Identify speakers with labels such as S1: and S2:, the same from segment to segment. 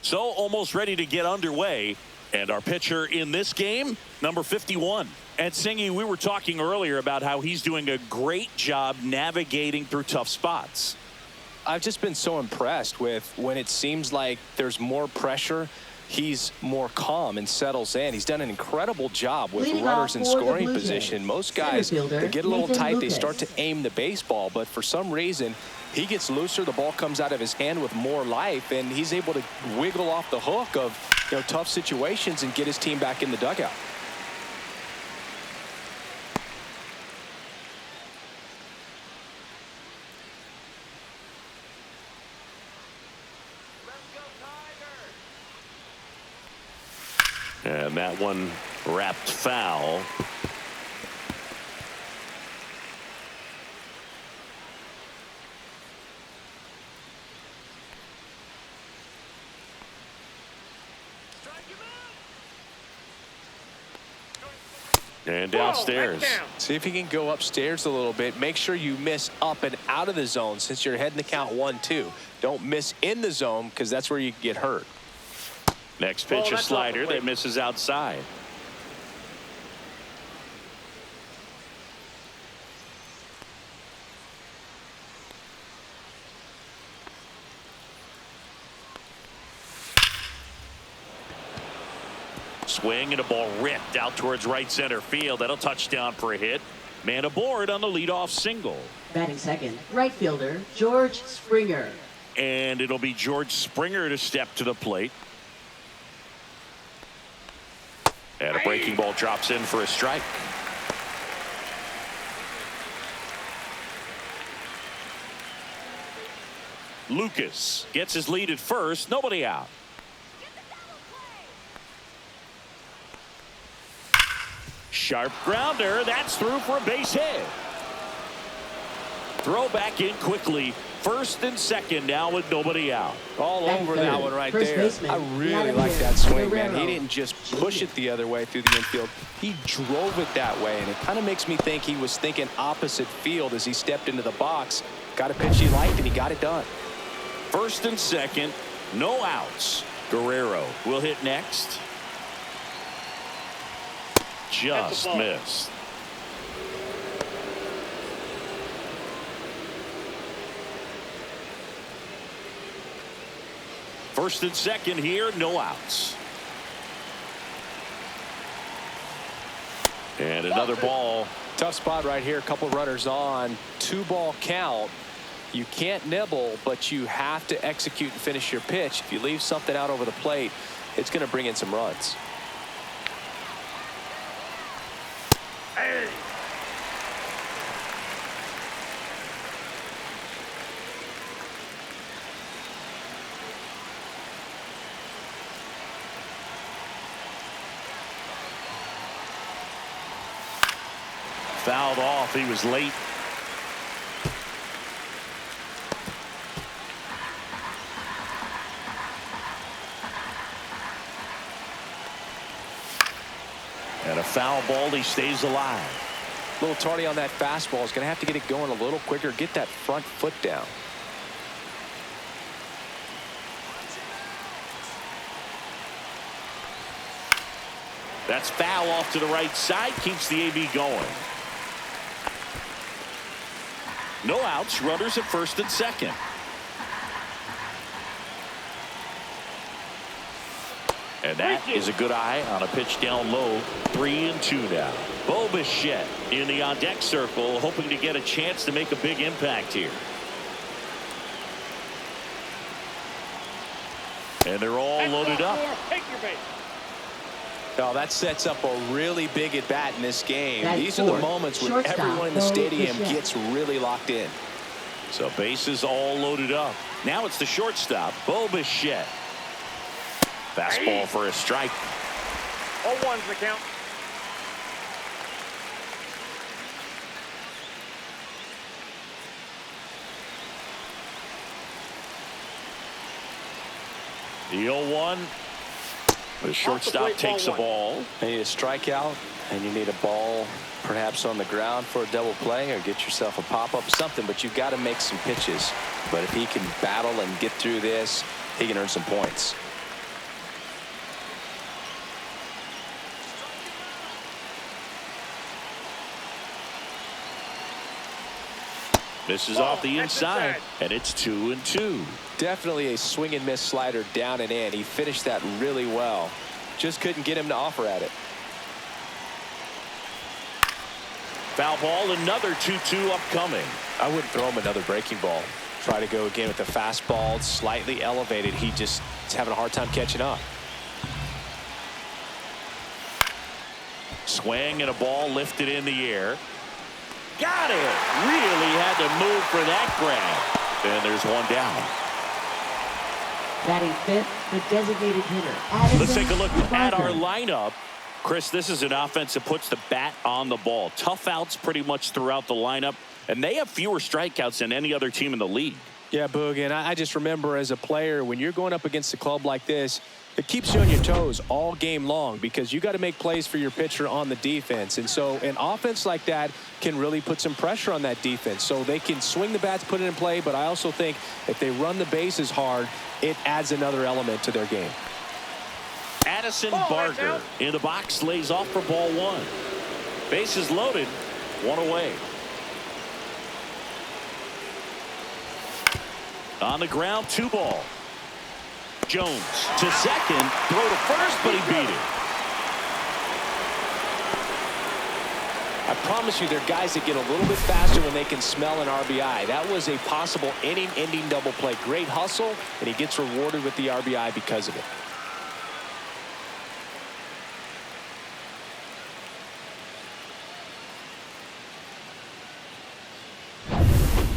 S1: So almost ready to get underway. And our pitcher in this game, number 51. And Singy, we were talking earlier about how he's doing a great job navigating through tough spots.
S2: I've just been so impressed with when it seems like there's more pressure, he's more calm and settles in. He's done an incredible job with runners in scoring position. Most guys, they get a little tight, they start to aim the baseball, but for some reason, he gets looser, the ball comes out of his hand with more life, and he's able to wiggle off the hook of tough situations and get his team back in the dugout.
S1: And that one wrapped foul. And downstairs.
S2: See if he can go upstairs a little bit. Make sure you miss up and out of the zone since you're heading to count 1-2. Don't miss in the zone because that's where you get hurt.
S1: Next pitch, a slider that misses outside. Swing and a ball ripped out towards right center field. That'll touchdown for a hit. Man aboard on the leadoff single.
S3: Batting second, right fielder George Springer.
S1: And it'll be George Springer to step to the plate. And a breaking ball drops in for a strike. Lucas gets his lead at first. Nobody out. Sharp grounder. That's through for a base hit. Throw back in quickly. First and second now with nobody out.
S2: All over that one right there. I really like that swing, man. He didn't just push it the other way through the infield. He drove it that way, and it kind of makes me think he was thinking opposite field as he stepped into the box. Got a pitch he liked, and he got it done.
S1: First and second, no outs. Guerrero will hit next. Just missed. First and second here, no outs. And another ball.
S2: Tough spot right here. A couple runners on. 2-ball count. You can't nibble, but you have to execute and finish your pitch. If you leave something out over the plate, it's going to bring in some runs.
S4: Hey.
S1: Fouled off. He was late. And a foul ball. He stays alive.
S2: A little tardy on that fastball. He's going to have to get it going a little quicker. Get that front foot down.
S1: That's foul off to the right side. Keeps the AB going. No outs. Runners at first and second. And that is a good eye on a pitch down low. 3-2 now. Bo Bichette in the on-deck circle, hoping to get a chance to make a big impact here. And they're all loaded up.
S2: Oh, that sets up a really big at-bat in this game. These are the moments when everyone in the stadium gets really locked in.
S1: So bases all loaded up. Now it's the shortstop, Bo Bichette. Fastball for a strike.
S4: 0-1's the count.
S1: The 0-1. The shortstop takes a ball.
S2: You need a strikeout, and you need a ball perhaps on the ground for a double play, or get yourself a pop-up, something, but you've got to make some pitches. But if he can battle and get through this, he can earn some points.
S1: Misses off the inside, and it's 2-2.
S2: Definitely a swing and miss slider down and in. He finished that really well. Just couldn't get him to offer at it.
S1: Foul ball, another 2-2 upcoming.
S2: I wouldn't throw him another breaking ball. Try to go again with the fastball. It's slightly elevated. He just is having a hard time catching up.
S1: Swing and a ball lifted in the air. Got it. Really had to move for that grab. And there's one down.
S3: Batting fifth, the designated hitter.
S1: Let's take a look at our lineup. Chris, this is an offense that puts the bat on the ball. Tough outs pretty much throughout the lineup, and they have fewer strikeouts than any other team in the league.
S2: Yeah, Boog, and I just remember as a player, when you're going up against a club like this, it keeps you on your toes all game long because you got to make plays for your pitcher on the defense. And so an offense like that can really put some pressure on that defense. So they can swing the bats, put it in play, but I also think if they run the bases hard, it adds another element to their game.
S1: Addison Barger in the box, lays off for ball one. Bases loaded, one away. On the ground, 2 ball. Jones to second, throw to first, but he beat it.
S2: I promise you, there are guys that get a little bit faster when they can smell an RBI. That was a possible inning-ending double play. Great hustle, and he gets rewarded with the RBI because of it.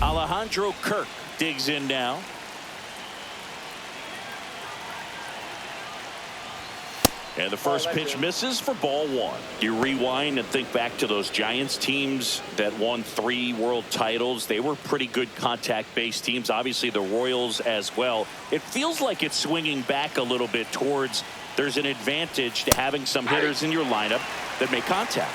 S1: Alejandro Kirk digs in now. And the first pitch misses for ball one. You rewind and think back to those Giants teams that won 3 world titles. They were pretty good contact-based teams. Obviously, the Royals as well. It feels like it's swinging back a little bit towards there's an advantage to having some hitters in your lineup that make contact.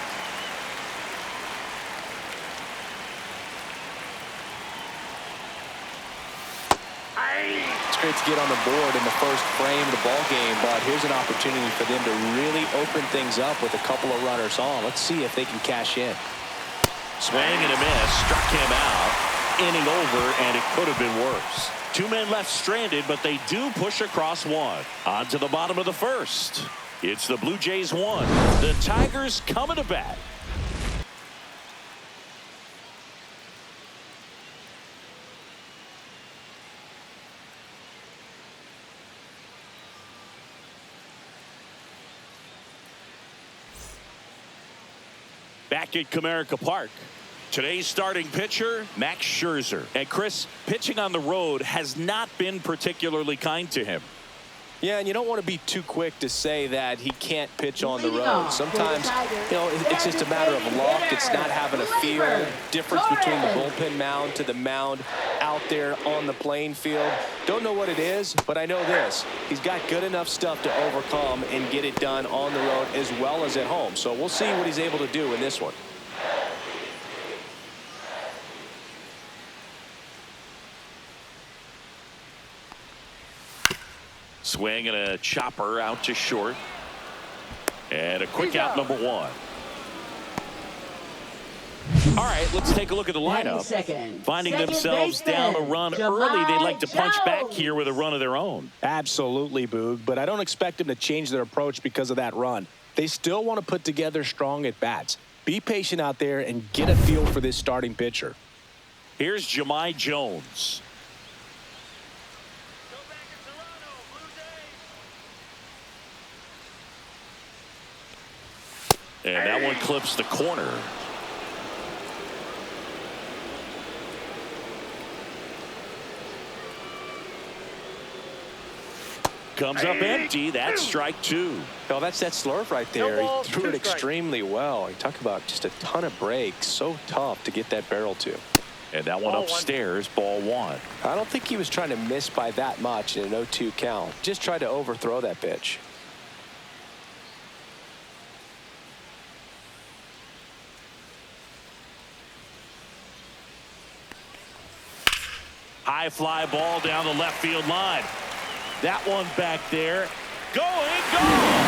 S2: Great to get on the board in the first frame of the ball game, but here's an opportunity for them to really open things up with a couple of runners on. Let's see if they can cash in.
S1: Swing and a miss, struck him out, inning over, and it could have been worse. 2 men left stranded, but they do push across one. On to the bottom of the first. It's the Blue Jays 1. The Tigers coming to bat. Back at Comerica Park. Today's starting pitcher, Max Scherzer. And Chris, pitching on the road has not been particularly kind to him.
S2: Yeah, and you don't want to be too quick to say that he can't pitch on the road. Sometimes, you know, it's just a matter of luck. It's not having a feel. Difference between the bullpen mound to the mound out there on the playing field. Don't know what it is, but I know this. He's got good enough stuff to overcome and get it done on the road as well as at home. So we'll see what he's able to do in this one.
S1: Swing and a chopper out to short. And a quick out, number 1. All right, let's take a look at the lineup. Finding themselves down a run early, they'd like to punch back here with a run of their own.
S2: Absolutely, Boog, but I don't expect them to change their approach because of that run. They still want to put together strong at-bats. Be patient out there and get a feel for this starting pitcher.
S1: Here's Jahmai Jones. And that one clips the corner. Comes up empty. That's strike 2.
S2: Oh, that's that slurve right there. He threw it extremely well. You talk about just a ton of breaks. So tough to get that barrel to.
S1: And that one upstairs, ball 1.
S2: I don't think he was trying to miss by that much in an 0-2 count. Just tried to overthrow that pitch.
S1: High fly ball down the left field line. That one back there. Going, gone.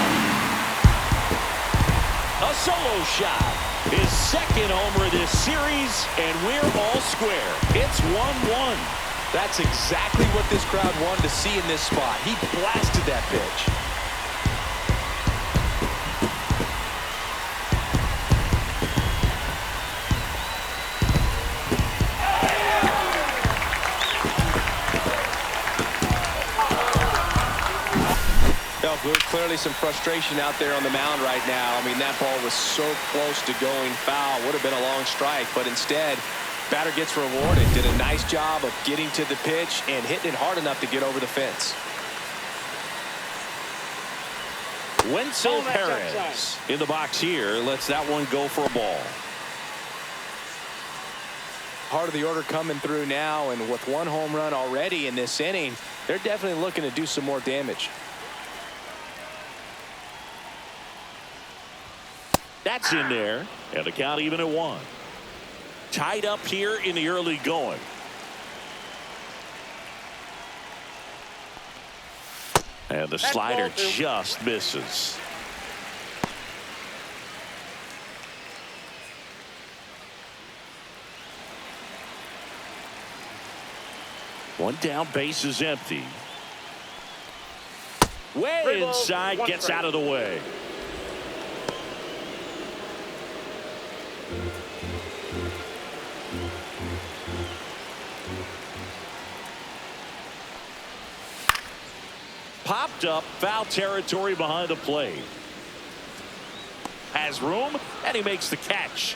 S1: A solo shot. His second homer this series, and we're all square. It's 1-1.
S2: That's exactly what this crowd wanted to see in this spot. He blasted that pitch. There's clearly some frustration out there on the mound right now. I mean, that ball was so close to going foul. Would have been a long strike, but instead, batter gets rewarded. Did a nice job of getting to the pitch and hitting it hard enough to get over the fence.
S1: Wenzel Perez in the box here. Lets that one go for a ball.
S2: Part of the order coming through now, and with one home run already in this inning, they're definitely looking to do some more damage.
S1: That's in there, and the count even at 1. Tied up here in the early going. And the slider just misses. One down, base is empty. Way inside, gets out of the way. Popped up, foul territory behind the plate. Has room, and he makes the catch.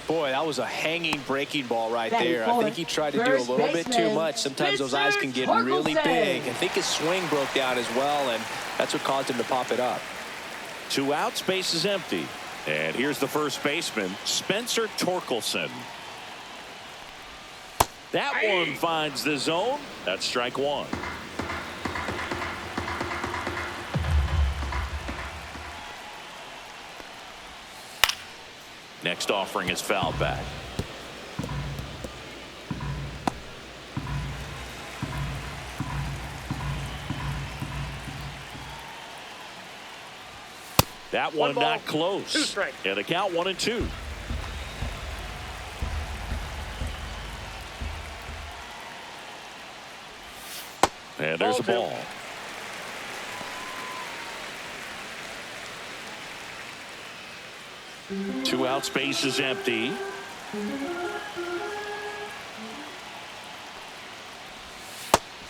S2: Boy, that was a hanging breaking ball right there. I think he tried to do a little bit too much. Sometimes those eyes can get really big. I think his swing broke down as well, and that's what caused him to pop it up.
S1: 2 outs, base is empty. And here's the first baseman, Spencer Torkelson. That one finds the zone. That's strike 1. Next offering is fouled back. That one not close.
S4: 2 strikes.
S1: And the count 1-2. And there's a ball. Two outs, base is empty.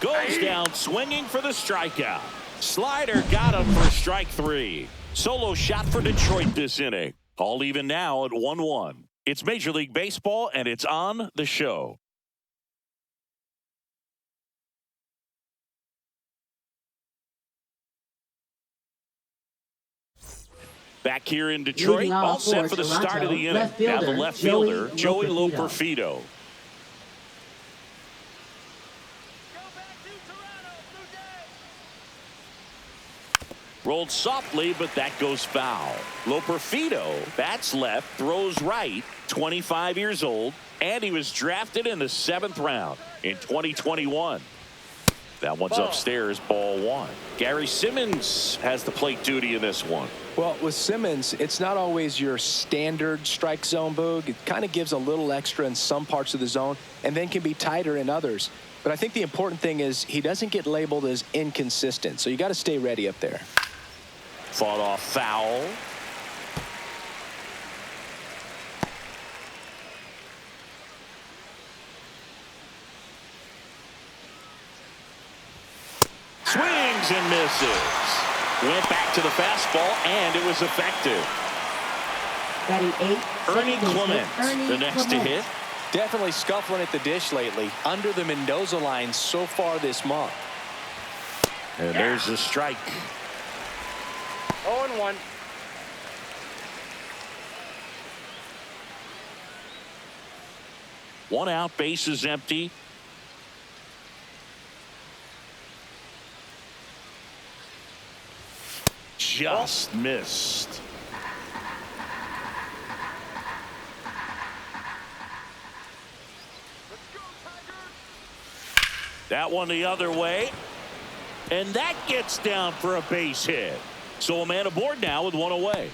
S1: Goes down swinging for the strikeout. Slider got him for strike 3. Solo shot for Detroit this inning. All even now at 1-1. It's Major League Baseball, and it's on the show. Back here in Detroit, all set for the start of the inning. Now the left fielder, Joey Loperfido. Rolled softly, but that goes foul. Loperfido bats left, throws right, 25 years old, and he was drafted in the 7th round in 2021. That one's upstairs, ball 1. Gary Simmons has the plate duty in this one.
S2: Well, with Simmons, it's not always your standard strike zone, Boog. It kind of gives a little extra in some parts of the zone and then can be tighter in others. But I think the important thing is he doesn't get labeled as inconsistent, so you got to stay ready up there.
S1: Fought off foul. Swings and misses. Went back to the fastball, and it was effective.
S3: Batting 8,
S1: Ernie Clement, the next to hit.
S2: Definitely scuffling at the dish lately. Under the Mendoza line so far this month.
S1: And there's a strike.
S4: 0-1.
S1: One out, base is empty. Just missed. That one the other way. And that gets down for a base hit. So a man aboard now with one away.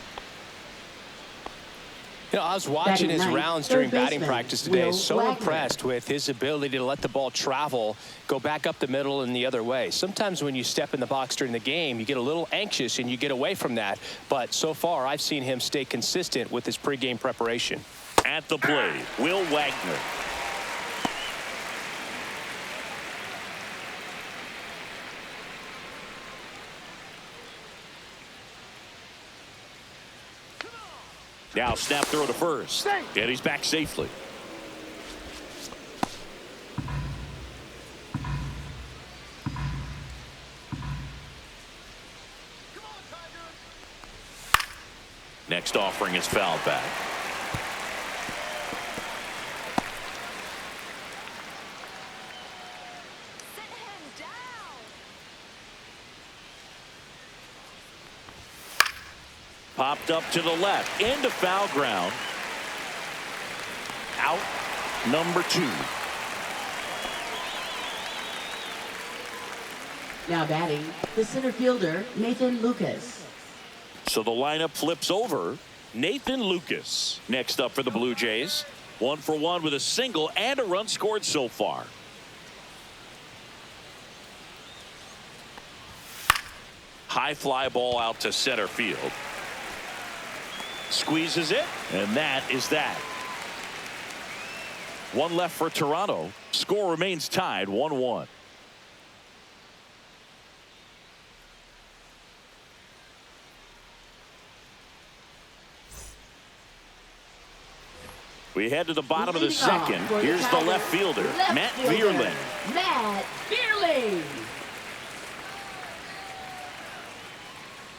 S2: You know, I was watching his rounds during batting practice today. So
S3: Wagner.
S2: impressed with his ability to let the ball travel, go back up the middle and the other way. Sometimes when you step in the box during the game, you get a little anxious and you get away from that. But so far, I've seen him stay consistent with his pregame preparation.
S1: At the plate, Will Wagner. Now snap throw to first. And he's back safely. Next offering is fouled back. Popped up to the left into foul ground. Out number 2.
S3: Now batting, the center fielder, Nathan Lucas.
S1: So the lineup flips over. Nathan Lucas next up for the Blue Jays. 1 for 1 with a single and a run scored so far. High fly ball out to center field. Squeezes it, and that is that. 1 left for Toronto. Score remains tied 1-1. We head to the bottom of the second. Here's the left fielder, Matt Vierling.
S3: Matt Vierling.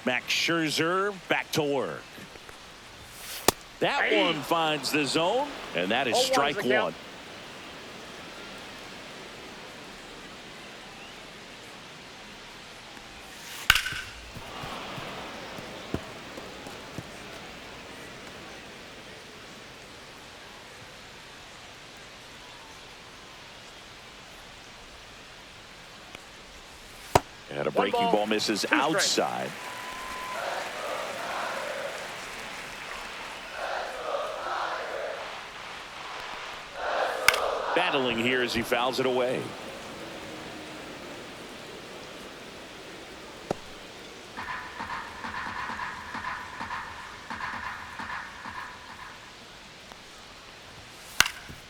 S1: Max Scherzer back to work. That one finds the zone, and that is strike 1. And a breaking ball misses outside. Battling here as he fouls it away.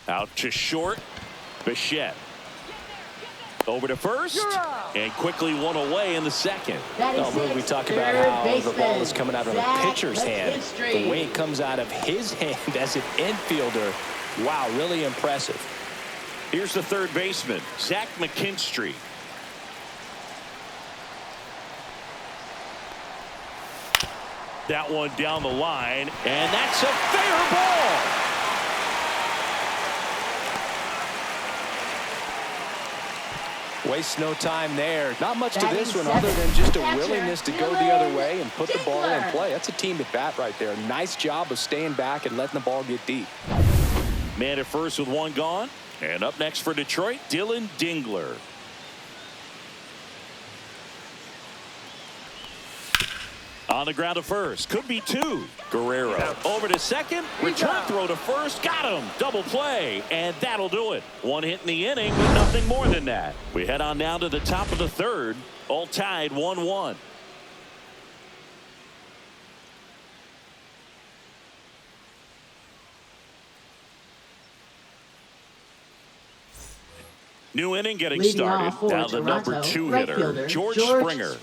S1: Out to short. Bichette. Over to first. And quickly one away in the second.
S2: We talk about how the ball is coming out of a pitcher's hand. The way it comes out of his hand as an infielder. Wow, really impressive.
S1: Here's the third baseman, Zach McKinstry. That one down the line, and that's a fair ball.
S2: Waste no time there. Not much to this one other than just a willingness to go the other way and put the ball in play. That's a team at bat right there. Nice job of staying back and letting the ball get deep.
S1: Man at first with 1 gone. And up next for Detroit, Dylan Dingler. On the ground to first. Could be 2. Guerrero over to second. Return throw to first. Got him. Double play. And that'll do it. 1 hit in the inning, but nothing more than that. We head on down to the top of the third. All tied 1-1. New inning getting started. Down the number 2 hitter, George Springer.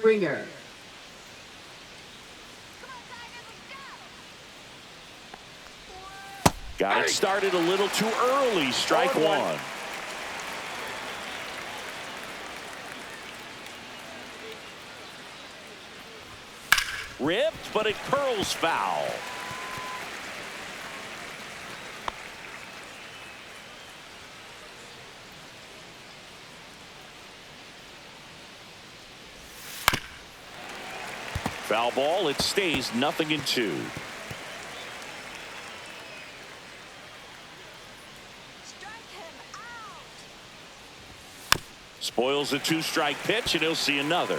S1: Got it started a little too early. Strike 1. Ripped, but it curls foul. Foul ball. It stays 0-2. Spoils a 2-strike pitch, and he'll see another.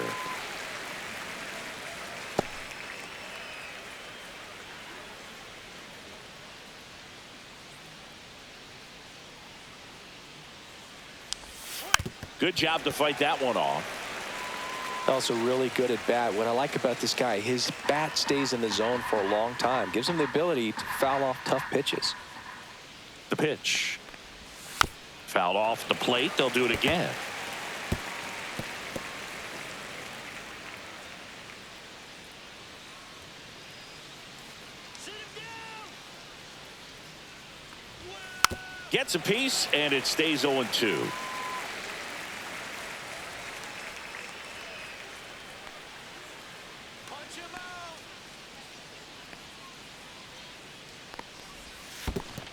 S1: Good job to fight that one off.
S2: Also really good at bat. What I like about this guy, his bat stays in the zone for a long time. Gives him the ability to foul off tough pitches.
S1: The pitch. Fouled off the plate. They'll do it again. Gets a piece, and it stays 0-2.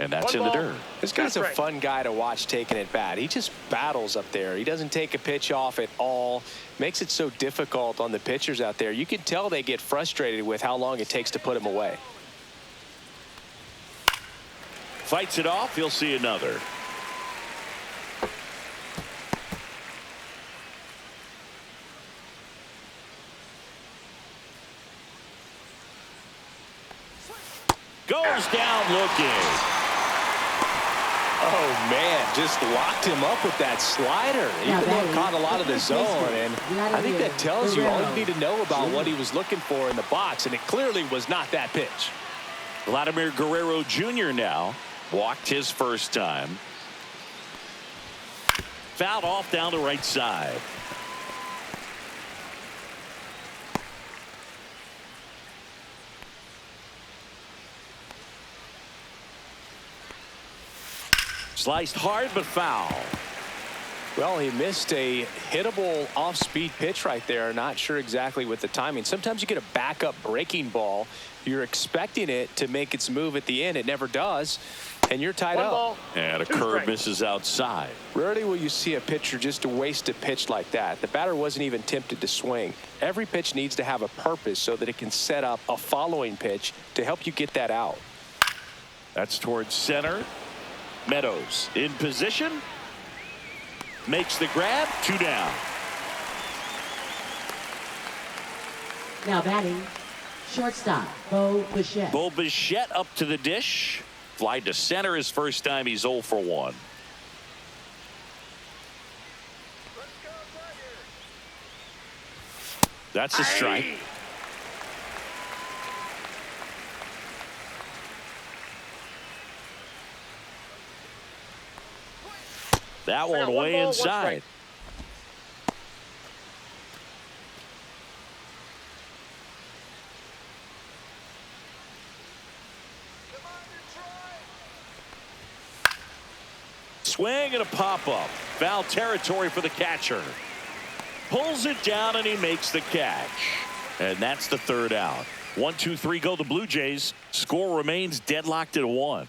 S1: And that's in the dirt.
S2: This guy's a fun guy to watch taking at bat. He just battles up there. He doesn't take a pitch off at all. Makes it so difficult on the pitchers out there. You can tell they get frustrated with how long it takes to put him away.
S1: Fights it off. He'll see another. Goes down looking.
S2: Oh, man, just locked him up with that slider. Even though caught a lot of the zone. And I think that tells you all you need to know about what he was looking for in the box. And it clearly was not that pitch.
S1: Vladimir Guerrero Jr. now walked his first time. Fouled off down the right side. Sliced hard, but foul.
S2: Well, he missed a hittable off-speed pitch right there. Not sure exactly with the timing. Sometimes you get a backup breaking ball. You're expecting it to make its move at the end. It never does, and you're tied up.
S1: And a curve misses outside.
S2: Rarely will you see a pitcher just waste a pitch like that. The batter wasn't even tempted to swing. Every pitch needs to have a purpose so that it can set up a following pitch to help you get that out.
S1: That's towards center. Meadows in position. Makes the grab. 2 down.
S3: Now batting, shortstop, Bo Bichette.
S1: Bo Bichette up to the dish. Fly to center his first time. He's 0 for 1. That's a strike. That one way inside. Swing and a pop-up. Foul territory for the catcher. Pulls it down and he makes the catch. And that's the 3rd out. 1, 2, 3 go the Blue Jays. Score remains deadlocked at 1.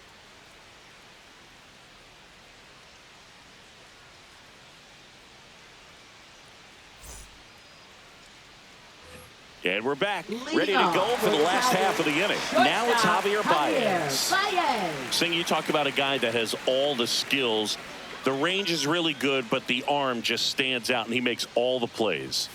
S1: And we're back, ready to go for the last half of the inning. Now it's Javier Baez. Sing, you talk about a guy that has all the skills. The range is really good, but the arm just stands out, and he makes all the plays.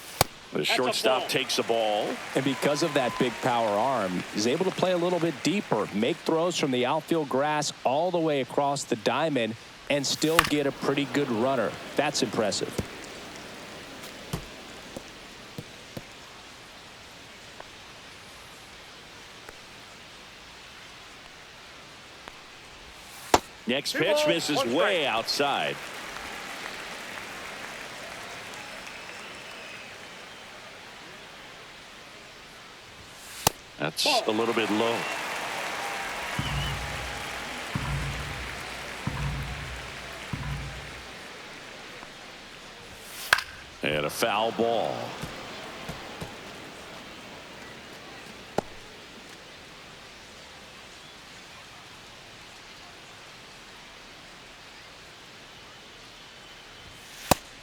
S1: The shortstop takes the ball.
S2: And because of that big power arm, he's able to play a little bit deeper, make throws from the outfield grass all the way across the diamond, and still get a pretty good runner. That's impressive.
S1: Next pitch misses way outside. That's a little bit low. And a foul ball.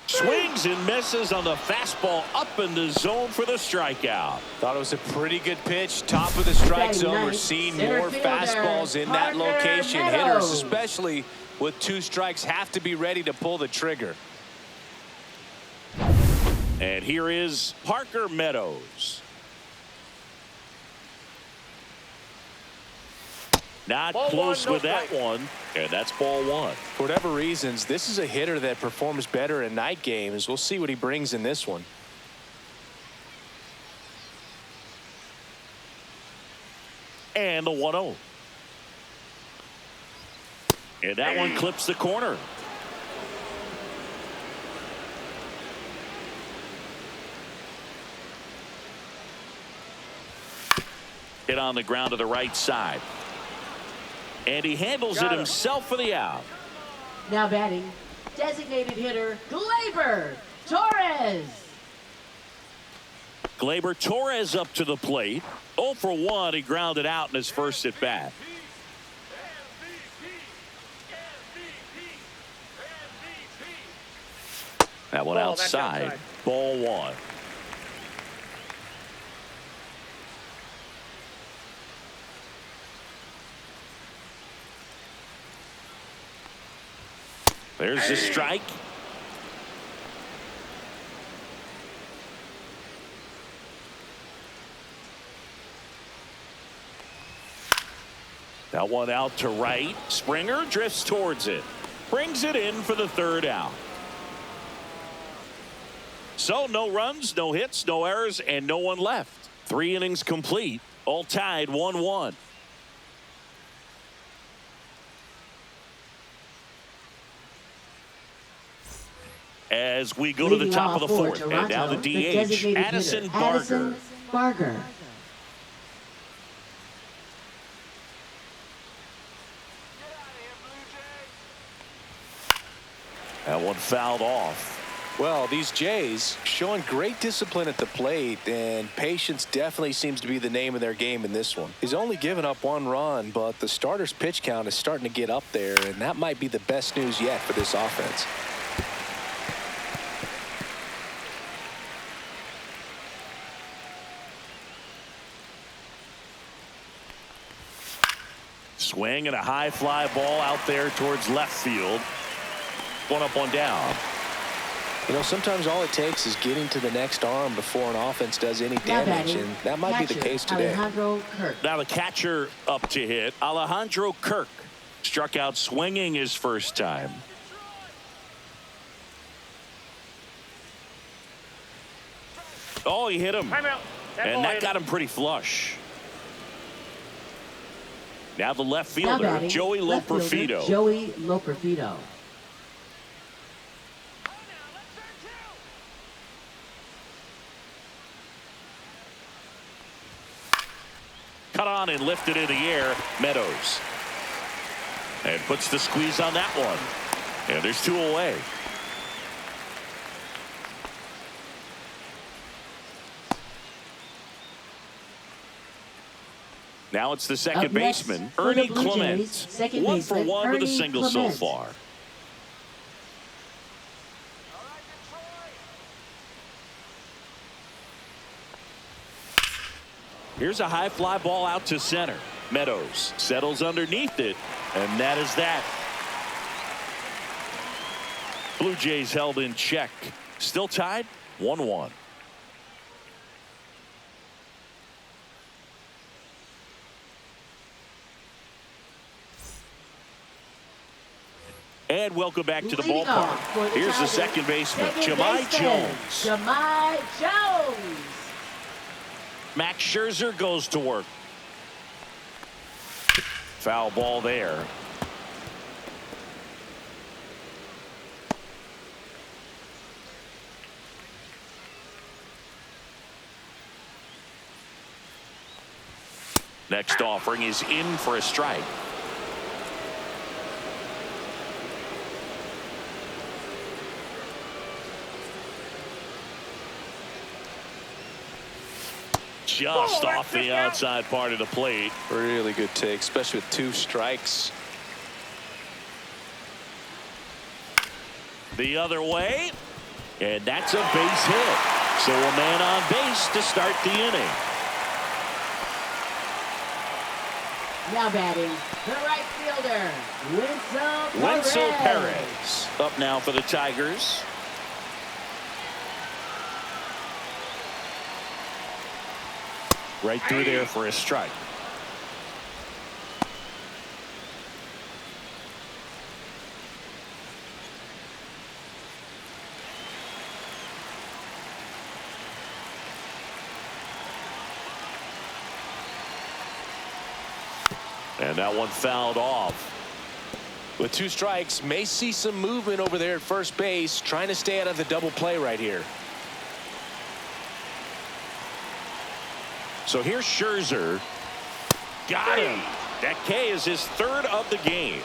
S1: Swings and misses on the fastball up in the zone for the strikeout.
S2: Thought it was a pretty good pitch. Top of the strike zone. We're seeing more fastballs in that location. Hitters, especially with 2 strikes, have to be ready to pull the trigger.
S1: And here is Parker Meadows. Not
S4: Ball
S1: close
S4: one, no
S1: with that
S4: strike.
S1: one, and that's ball one.
S2: For whatever reasons, this is a hitter that performs better in night games. We'll see what he brings in this one.
S1: And the 1-0. And that one clips the corner. Hit on the ground to the right side. And he handles it himself for the out.
S3: Now batting, designated hitter, Gleyber Torres.
S1: Gleyber Torres up to the plate. 0 for 1. He grounded out in his first at bat. That one outside. Ball one. There's the strike. That one out to right. Springer drifts towards it. Brings it in for the third out. So no runs, no hits, no errors, and no one left. 3 innings complete. All tied 1-1. As we go to the top of the fourth, and now the DH, Addison
S3: Barger.
S1: That one fouled off.
S2: Well, these Jays showing great discipline at the plate, and patience definitely seems to be the name of their game in this one. He's only given up 1 run, but the starter's pitch count is starting to get up there, and that might be the best news yet for this offense.
S1: Swing and a high fly ball out there towards left field. 1 up, 1 down.
S2: You know, sometimes all it takes is getting to the next arm before an offense does any damage, and that might be the case today.
S1: Now the catcher up to hit. Alejandro Kirk struck out swinging his first time. Oh, he hit him. And that got him pretty flush. Now the left fielder, Joey Loperfido.
S3: Joey Loperfido.
S1: Cut on and lifted in the air. Meadows. And puts the squeeze on that one. And there's 2 away. Now it's the second baseman, Ernie Clement. 1 for 1 with a single so far. Here's a high fly ball out to center. Meadows settles underneath it, and that is that. Blue Jays held in check. Still tied 1-1. And welcome back to the ballpark. Here's the second baseman, Jahmai Jones.
S3: Jahmai Jones.
S1: Max Scherzer goes to work. Foul ball there. Next offering is in for a strike. Just off the outside part of the plate.
S2: Really good take, especially with 2 strikes.
S1: The other way, and that's a base hit. So a man on base to start the inning.
S3: Now batting, the right fielder,
S1: Wenzel Perez. Up now for the Tigers. Right through there for a strike. And that one fouled off.
S2: With 2 strikes, may see some movement over there at first base, trying to stay out of the double play right here.
S1: So here's Scherzer. Got him. That K is his 3rd of the game.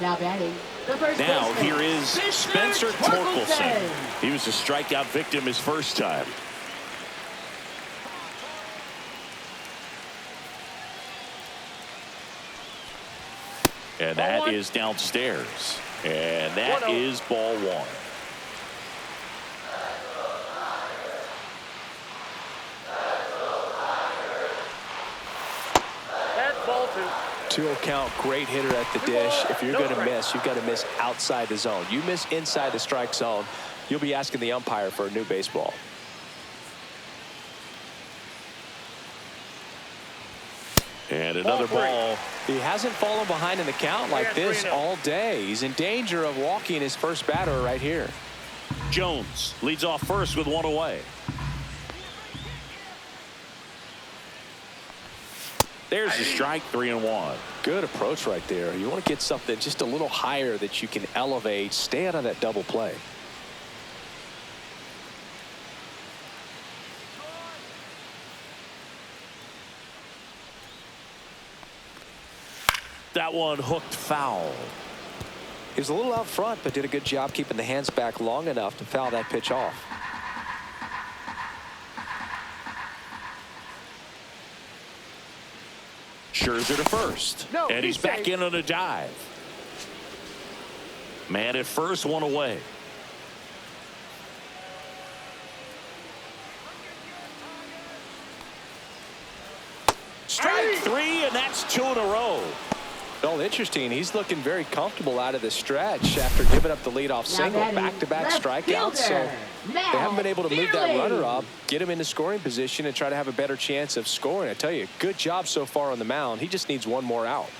S3: Now batting, the first
S1: Now
S3: baseman,
S1: here is Spencer Torkelson.
S3: Torkelson.
S1: He was a strikeout victim his first time. And that is downstairs. And that is ball 1.
S4: That's ball 2.
S2: 2-0 count, great hitter at the dish. If you're going to miss, you've got to miss outside the zone. You miss inside the strike zone, you'll be asking the umpire for a new baseball.
S1: And another ball.
S2: He hasn't fallen behind in the count like this all day. He's in danger of walking his first batter right here.
S1: Jones leads off first with 1 away. There's the strike, 3-1.
S2: Good approach right there. You want to get something just a little higher that you can elevate. Stay out of that double play.
S1: That one hooked foul.
S2: He was a little out front, but did a good job keeping the hands back long enough to foul that pitch off.
S1: Scherzer to first. And he's back in on a dive. Man at first, 1 away. Strike 3, and that's 2 in a row.
S2: Well, interesting. He's looking very comfortable out of the stretch after giving up the leadoff single. Back-to-back strikeouts. So they haven't been able to move that runner up, get him into scoring position, and try to have a better chance of scoring. I tell you, good job so far on the mound. He just needs 1 more out.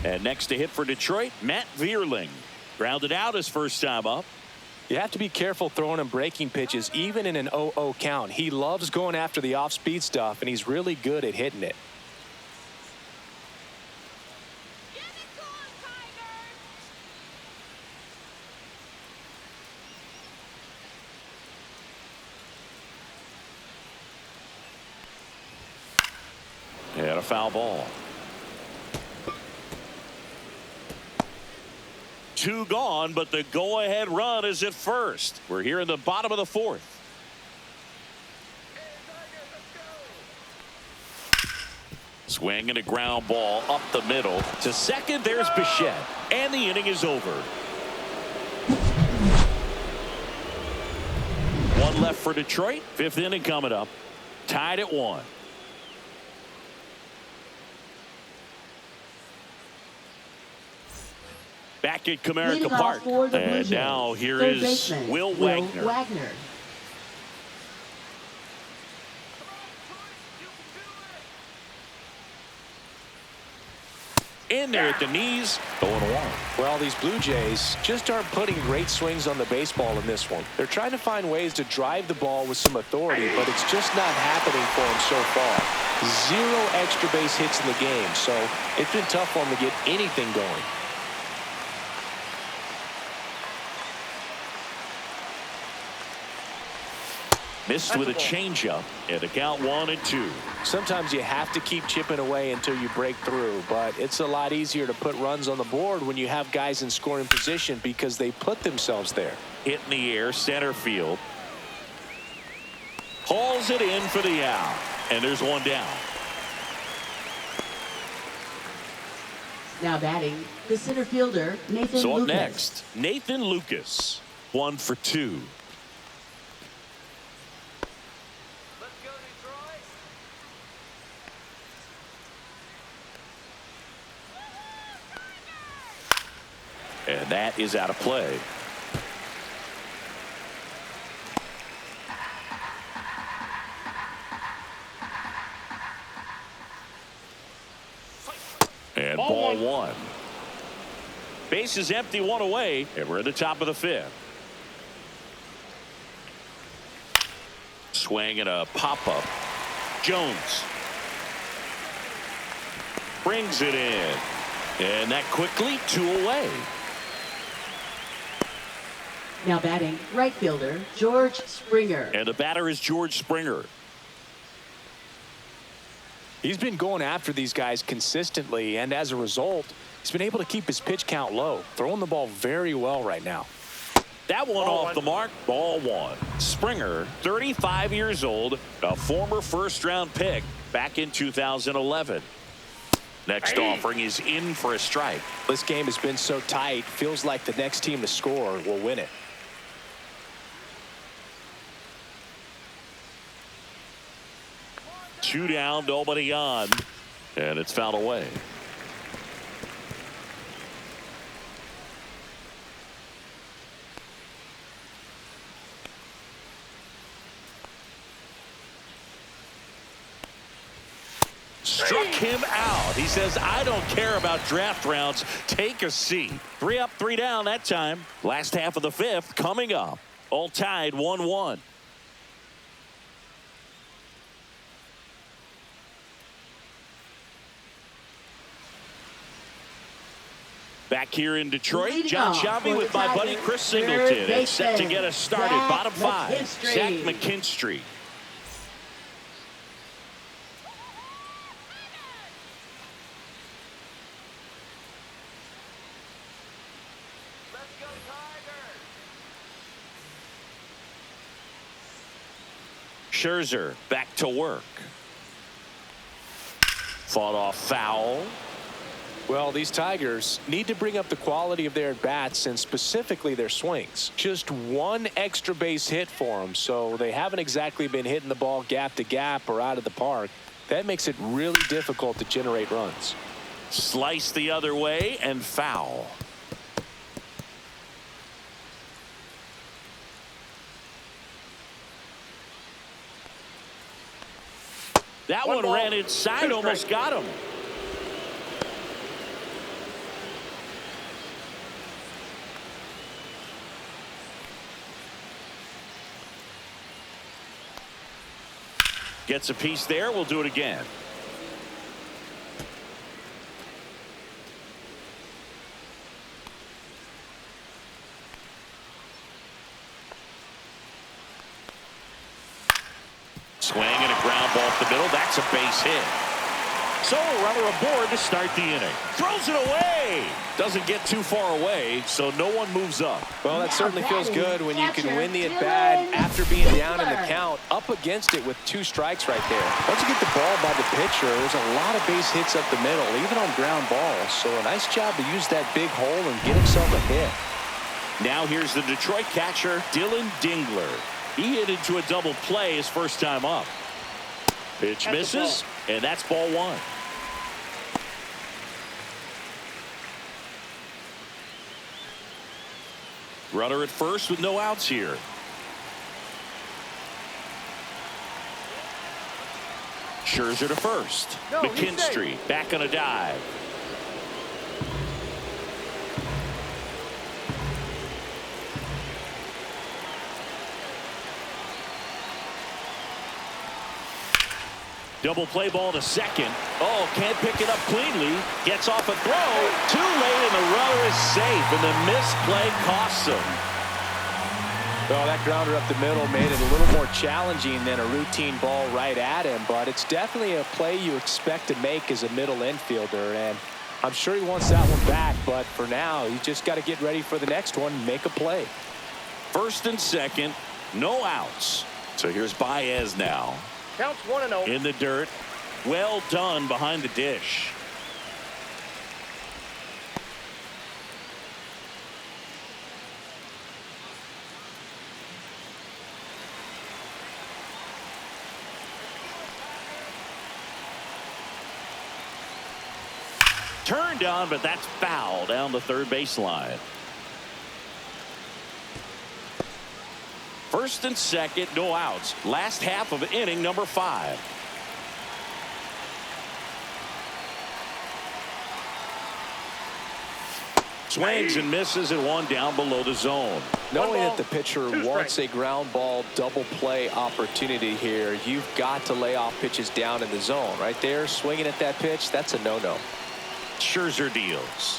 S1: And next to hit for Detroit, Matt Vierling. Grounded out his first time up.
S2: You have to be careful throwing him breaking pitches, even in an 0-0 count. He loves going after the off-speed stuff, and he's really good at hitting it.
S1: And a foul ball. 2 gone, but the go-ahead run is at first. We're here in the bottom of the 4th. Swing and a ground ball up the middle. To second, there's Bichette. And the inning is over. 1 left for Detroit. 5th inning coming up. Tied at 1. Back at Comerica Park. And now here is Will Wagner. In there at the knees, 0-1.
S2: Well, these Blue Jays just aren't putting great swings on the baseball in this one. They're trying to find ways to drive the ball with some authority, but it's just not happening for them so far. 0 extra base hits in the game, so it's been tough for them to get anything going.
S1: Missed with a changeup, and a count 1-2.
S2: Sometimes you have to keep chipping away until you break through, but it's a lot easier to put runs on the board when you have guys in scoring position because they put themselves there.
S1: Hit in the air, center field. Hauls it in for the out, and there's 1 down.
S3: Now batting, the center fielder, Nathan
S1: So up
S3: Lucas.
S1: next, Nathan Lucas. 1 for 2. And that is out of play. And ball 1. Base is empty, 1 away, and we're at the top of the 5th. Swing and a pop-up. Jones Brings it in. And that quickly 2 away.
S3: Now batting, right fielder, George Springer.
S1: And the batter is George Springer.
S2: He's been going after these guys consistently, and as a result, he's been able to keep his pitch count low, throwing the ball very well right now.
S1: That one off the mark, ball one. Springer, 35 years old, a former first-round pick back in 2011. Next offering is in for a strike.
S2: This game has been so tight, feels like the next team to score will win it.
S1: Two down, nobody on, and it's fouled away. Struck him out. He says, I don't care about draft rounds. Take a seat. 3 up, 3 down that time. Last half of the 5th coming up. All tied 1-1. Back here in Detroit, John Sciambi with my buddy Chris Singleton. It's set to get us started. Bottom 5, Zach McKinstry. Scherzer back to work. Fought off foul.
S2: Well, these Tigers need to bring up the quality of their at-bats and specifically their swings. Just one extra base hit for them, so they haven't exactly been hitting the ball gap to gap or out of the park. That makes it really difficult to generate runs.
S1: Slice the other way and foul. That one ran inside, almost got him. Gets a piece there. We'll do it again. Swing and a ground ball up the middle. That's a base hit. So a runner aboard to start the inning. Throws it away. Doesn't get too far away, so no one moves up.
S2: Well, that certainly feels good when you can win the at-bat after being down in the count, up against it with 2 strikes right there. Once you get the ball by the pitcher, there's a lot of base hits up the middle, even on ground balls. So a nice job to use that big hole and get himself a hit.
S1: Now here's the Detroit catcher, Dylan Dingler. He hit into a double play his first time up. Pitch misses, and that's ball 1. Runner at first with no outs here. Scherzer to first. McKinstry back on a dive. Double play ball to second. Oh, can't pick it up cleanly. Gets off a throw. Too late, and the runner is safe, and the missed play costs him.
S2: Well, that grounder up the middle made it a little more challenging than a routine ball right at him, but it's definitely a play you expect to make as a middle infielder, and I'm sure he wants that one back, but for now, you just got to get ready for the next one and make a play.
S1: First and second, no outs. So here's Baez now.
S4: Counts 1-0.
S1: In the dirt. Well done behind the dish. Turned on, but that's foul down the third baseline. First and second, no outs. Last half of inning number 5. Swings and misses and one down below the zone.
S2: Knowing that the pitcher wants a ground ball double play opportunity here, you've got to lay off pitches down in the zone. Right there, swinging at that pitch, that's a no-no.
S1: Scherzer deals.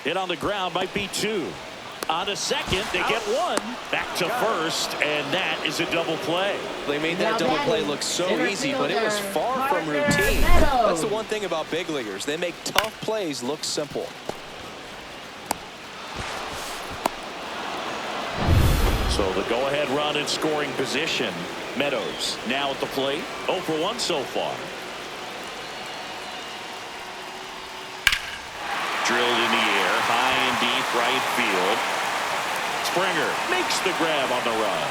S1: Hit on the ground, might be two. On to second, they get one. Back to first, and that is a double play.
S2: They made that double play look so easy, but it was far from routine. That's the one thing about big leaguers. They make tough plays look simple.
S1: So the go-ahead run in scoring position. Meadows now at the plate. 0 for 1 so far. Drilled in the air, high and deep right field. Springer makes the grab on the run.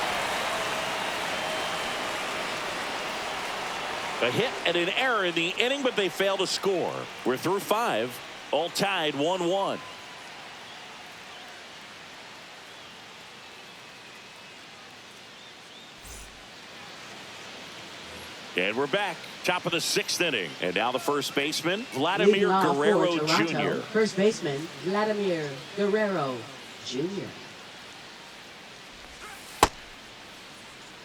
S1: A hit and an error in the inning, but they fail to score. We're through 5, all tied 1-1. And we're back. Top of the 6th inning. And now the first baseman, Vladimir Guerrero Jr.
S3: First baseman, Vladimir Guerrero Jr.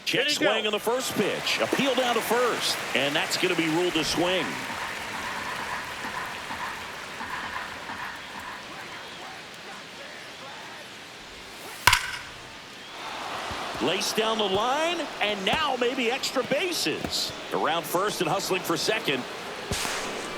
S1: Check swing on the first pitch. Appeal down to first. And that's going to be ruled a swing. Laced down the line, and now maybe extra bases. Around first and hustling for second.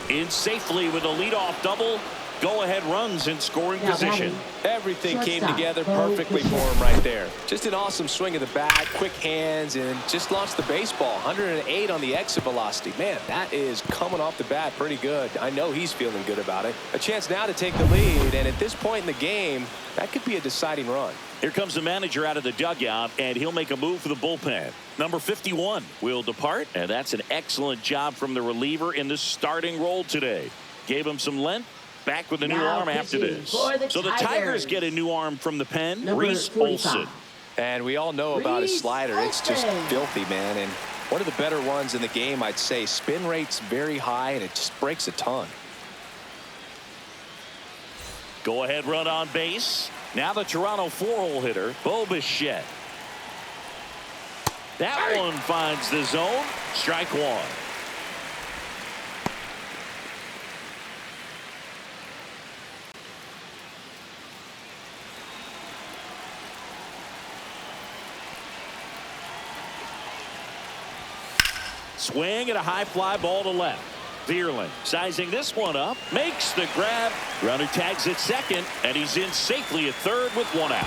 S1: In safely with a leadoff double. Go-ahead runs in scoring position.
S2: Everything came together perfectly for him right there. Just an awesome swing of the bat, quick hands, and just launched the baseball. 108 on the exit velocity. Man, that is coming off the bat pretty good. I know he's feeling good about it. A chance now to take the lead, and at this point in the game, that could be a deciding run.
S1: Here comes the manager out of the dugout, and he'll make a move for the bullpen. Number 51 will depart, and that's an excellent job from the reliever in the starting role today. Gave him some length. Back with a new arm after this. So the Tigers get a new arm from the pen. Rays-24th.
S2: And we all know about his slider. It's just filthy, man. And one of the better ones in the game, I'd say. Spin rate's very high, and it just breaks a ton.
S1: Go ahead run on base. Now the Toronto 4-hole hitter, Bo Bichette. That one finds the zone. Strike one. Swing and a high fly ball to left. Vierling sizing this one up, makes the grab. Runner tags at second, and he's in safely at third with one out.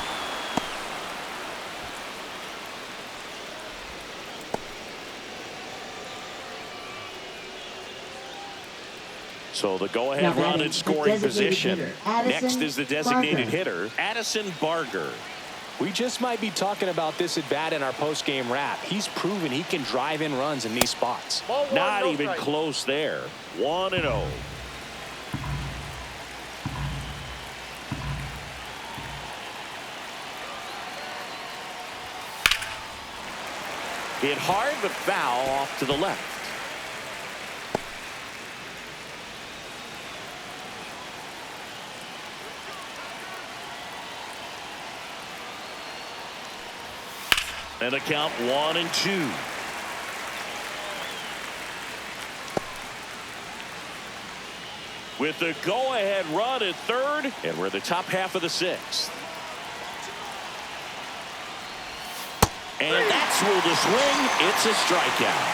S1: So the go-ahead run in scoring position. Next is the designated hitter, Addison Barger.
S2: We just might be talking about this at bat in our post-game wrap. He's proven he can drive in runs in these spots.
S1: Not even close there. 1-0. Hit hard but foul off to the left. And a count 1-2. With the go-ahead run at third, and we're the top half of the 6th. And that's ruled a swing. It's a strikeout.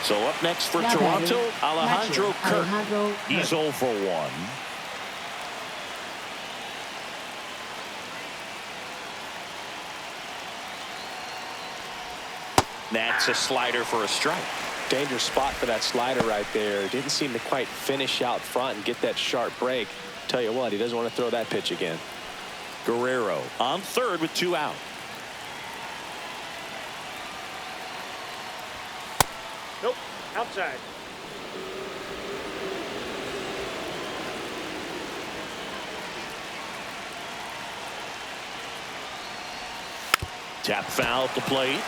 S1: So up next for Toronto, Alejandro Kirk. He's 0 for 1. That's a slider for a strike.
S2: Dangerous spot for that slider right there. Didn't seem to quite finish out front and get that sharp break. Tell you what, he doesn't want to throw that pitch again.
S1: Guerrero on third with 2 out.
S4: Nope, outside.
S1: Tap foul at the plate.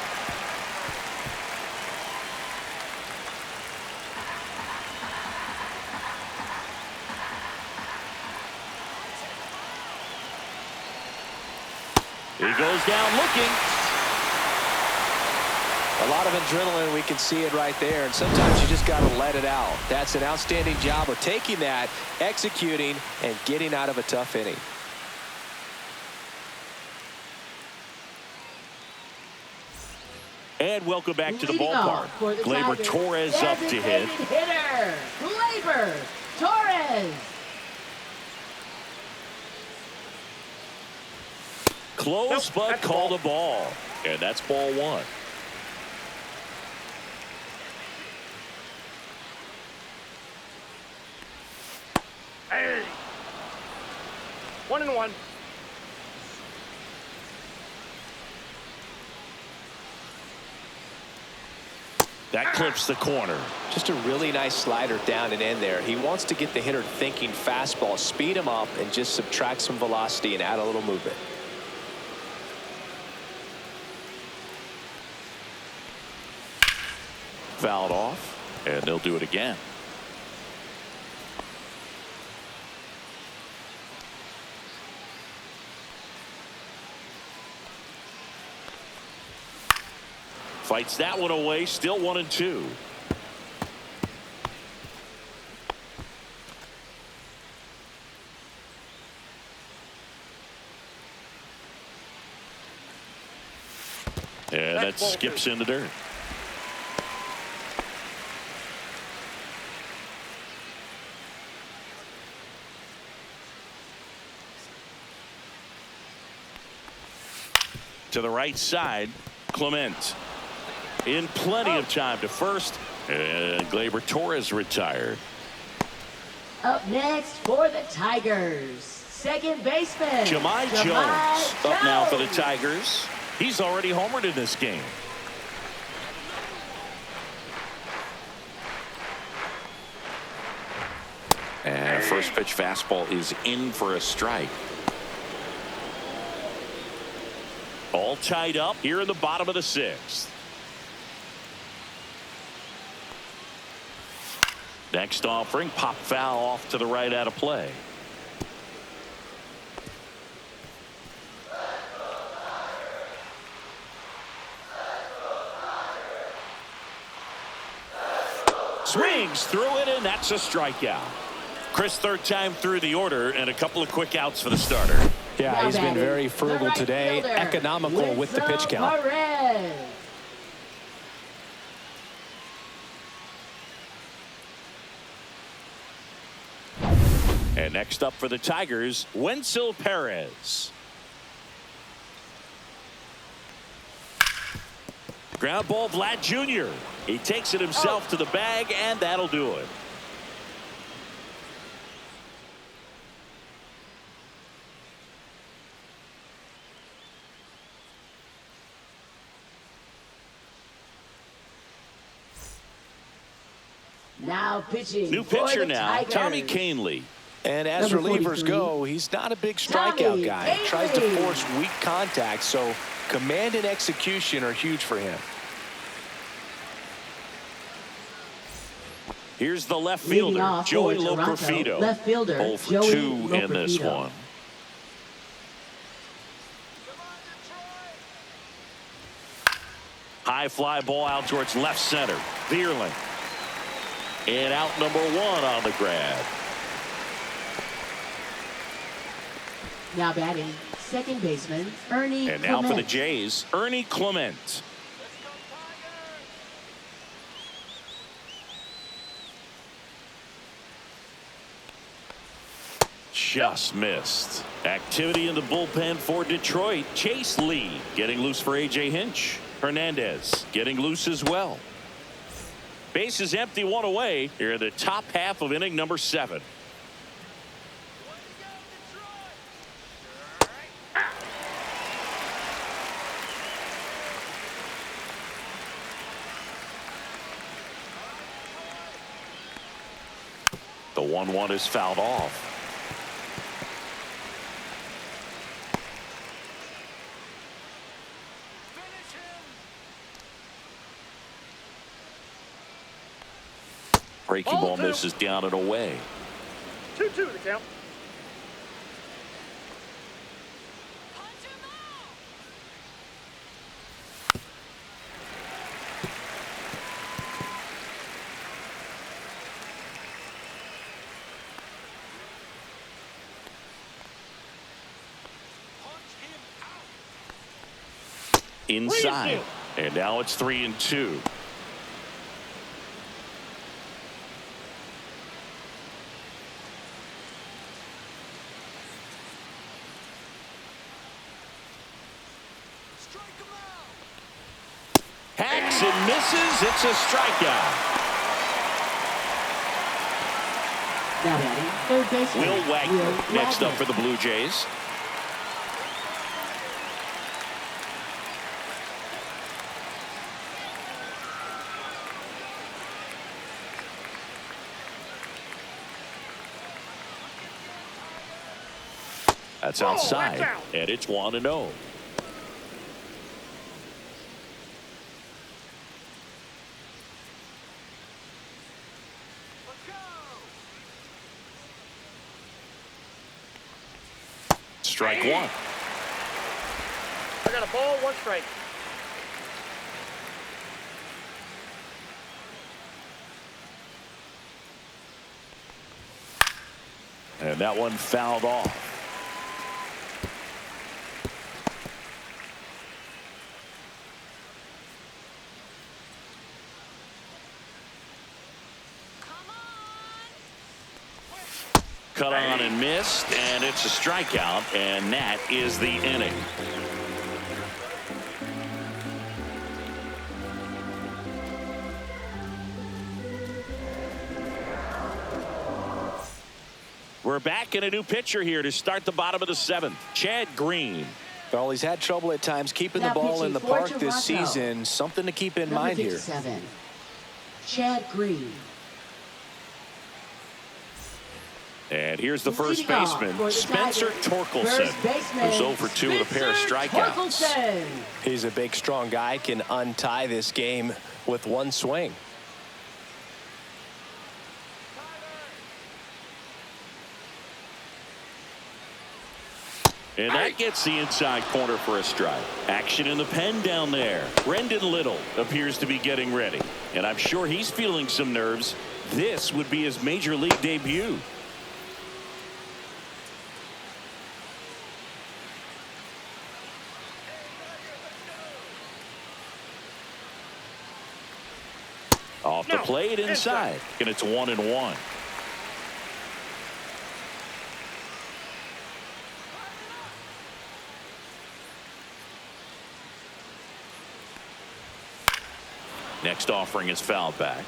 S1: He goes down looking.
S2: A lot of adrenaline, we can see it right there, and sometimes you just got to let it out. That's an outstanding job of taking that, executing, and getting out of a tough inning.
S1: And welcome back to the
S3: Leading
S1: ballpark.
S3: off for the
S1: Gleyber
S3: Tigers,
S1: Torres up to hit.
S3: designated hitter, Gleyber Torres.
S1: Close,
S4: Nope,
S1: but
S4: that's
S1: called
S4: ball.
S1: a ball. And that's ball one.
S4: Hey. 1-1.
S1: That clips the corner.
S2: Just a really nice slider down and in there. He wants to get the hitter thinking fastball, speed him up, and just subtract some velocity and add a little movement.
S1: Fouled off, and they'll do it again. Fights that one away, still 1-2. And that skips in the dirt. To the right side, Clement. In plenty of time to first, and Gleyber Torres retired.
S3: Up next for the Tigers, second baseman
S1: Jahmai Jones up now for the Tigers. He's already homered in this game. And first pitch fastball is in for a strike. All tied up here in the bottom of the sixth. Next offering, pop foul off to the right out of play. Swings through it, and that's a strikeout. Chris, third time through the order, and a couple of quick outs for the starter.
S2: Yeah, he's been very frugal today, economical with the pitch count.
S1: And next up for the Tigers, Wenzel Perez. Ground ball, Vlad Jr. He takes it himself to the bag, and that'll do it.
S3: Now pitching.
S1: New
S3: for
S1: pitcher
S3: the
S1: now,
S3: Tigers.
S1: Tommy Canley.
S2: And as
S3: Number
S2: relievers
S3: 43.
S2: go, he's not a big
S3: Tommy
S2: strikeout guy. He tries to
S3: Canley.
S2: force weak contact, so command and execution are huge for him.
S1: Here's the left
S3: Leading
S1: fielder,
S3: off
S1: Joey
S3: for Toronto,
S1: Loperfido.
S3: left fielder,
S1: 0 for
S3: Joey
S1: 2 in this
S3: Loperfido.
S1: one. High fly ball out towards left center. Bierling. And out number 1 on the grab.
S3: Now batting, second baseman, Ernie
S1: And now for the
S3: Clement.
S1: Jays, Ernie Clement. Just missed. Activity in the bullpen for Detroit. Chase Lee getting loose for A.J. Hinch. Hernandez getting loose as well. Base is empty, 1 away here in the top half of inning number 7. The 1-1 is fouled off. Breaking ball misses down and away.
S4: 2-2 the count.
S1: inside. And now it's 3-2. Hacks and misses. It's a strikeout.
S3: Now batting, third baseman.
S1: Will Wagner next up for the Blue Jays. That's outside, and it's 1-0. Strike one.
S4: I got a ball, 1 strike.
S1: And that one fouled off. Cut on and missed, and it's a strikeout, and that is the inning. We're back in a new pitcher here to start the bottom of the 7th. Chad Green.
S2: Well, he's had trouble at times keeping the ball in the park this season. Something to keep in mind here.
S3: Chad Green.
S1: And here's the first baseman, Spencer Torkelson, who's 0 for 2 with a pair of strikeouts.
S2: He's a big, strong guy, can untie this game with one swing.
S1: And that gets the inside corner for a strike. Action in the pen down there. Brendan Little appears to be getting ready. And I'm sure he's feeling some nerves. This would be his major league debut. Off the plate inside. And it's 1-1. Next offering is fouled back.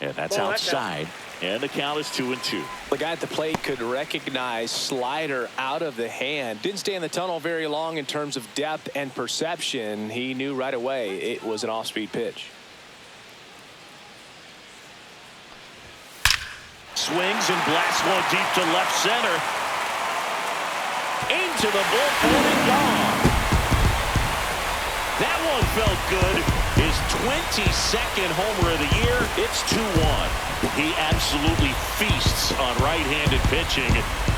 S1: And that's outside. And the count is 2-2.
S2: The guy at the plate could recognize slider out of the hand. Didn't stay in the tunnel very long in terms of depth and perception. He knew right away it was an off-speed pitch.
S1: Swings and blasts one deep to left center. Into the bullpen and gone. That one felt good. His 22nd homer of the year. It's 2-1. He absolutely feasts on right-handed pitching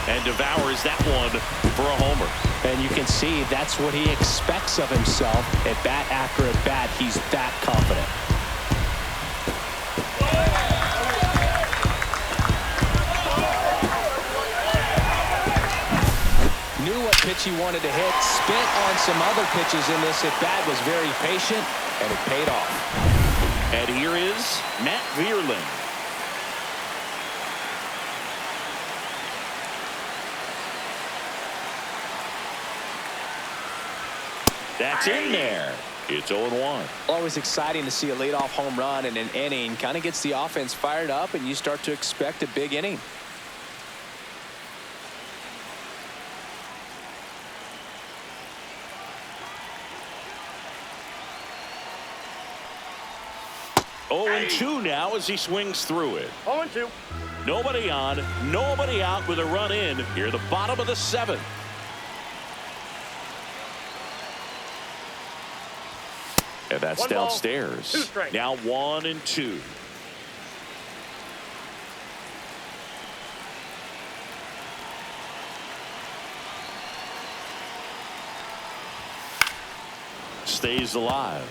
S1: and devours that one for a homer.
S2: And you can see that's what he expects of himself. At bat after at bat, he's that confident. Knew what pitch he wanted to hit. Spit on some other pitches in this at bat. Was very patient, and it paid off.
S1: And here is Matt Vierling. That's in there. It's 0-1.
S2: Always exciting to see a leadoff home run in an inning. Kind of gets the offense fired up, and you start to expect a big inning.
S1: Oh, 0-2 now as he swings through it.
S4: 0-2.
S1: Nobody on, nobody out with a run in. Here the bottom of the 7th. And that's downstairs. Now 1-2. Stays alive.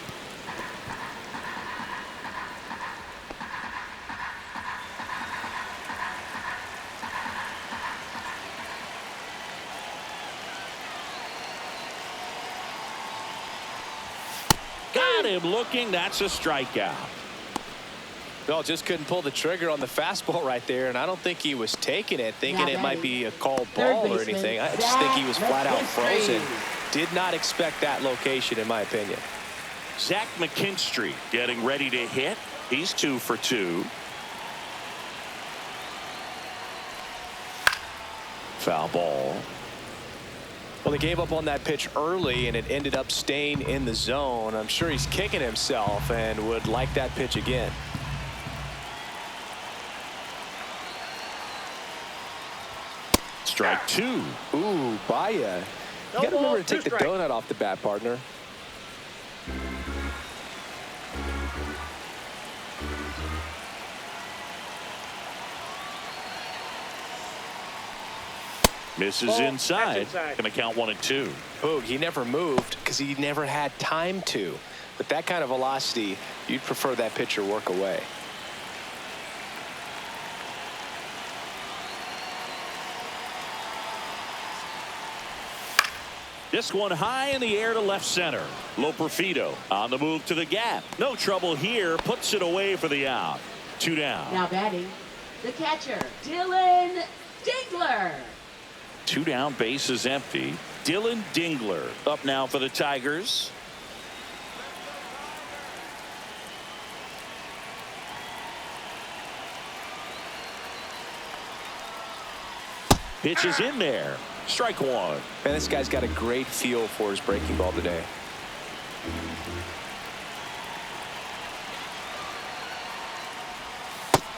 S1: Got him looking. That's a strikeout.
S2: Well, just couldn't pull the trigger on the fastball right there, and I don't think he was taking it, thinking it might be a called ball or anything. I just think he was flat out frozen. Did not expect that location, in my opinion.
S1: Zach McKinstry getting ready to hit. He's 2 for 2. Foul ball.
S2: Well, he gave up on that pitch early, and it ended up staying in the zone. I'm sure he's kicking himself and would like that pitch again.
S1: Strike 2.
S2: Ooh, Baya. You got to remember to take the donut off the bat, partner.
S1: Misses inside. Going to count 1 and 2.
S2: Oh, he never moved because he never had time to. With that kind of velocity, you'd prefer that pitcher work away.
S1: This one high in the air to left center. Loperfido on the move to the gap. No trouble here. Puts it away for the out. 2 down.
S3: Now batting, the catcher, Dylan Dingler.
S1: 2 down, base is empty. Dylan Dingler up now for the Tigers. Pitch is in there. Strike 1.
S2: Man, this guy's got a great feel for his breaking ball today.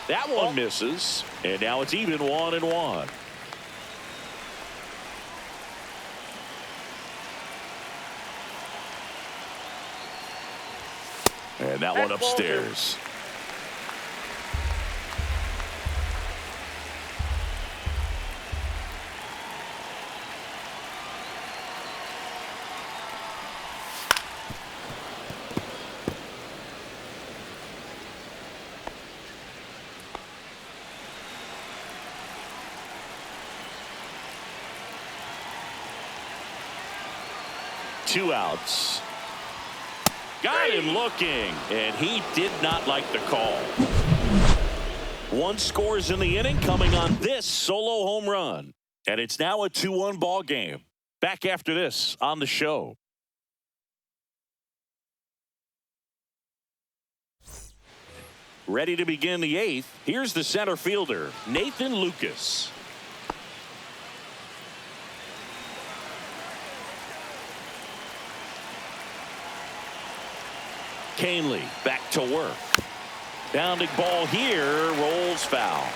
S1: That one misses, and now it's even 1 and 1. And that one upstairs. Two outs. Got him looking, and he did not like the call. 1 scores in the inning coming on this solo home run. And it's now a 2-1 ball game. Back after this on the show. Ready to begin the 8th. Here's the center fielder, Nathan Lucas. Canely back to work. Bounding ball here, rolls foul.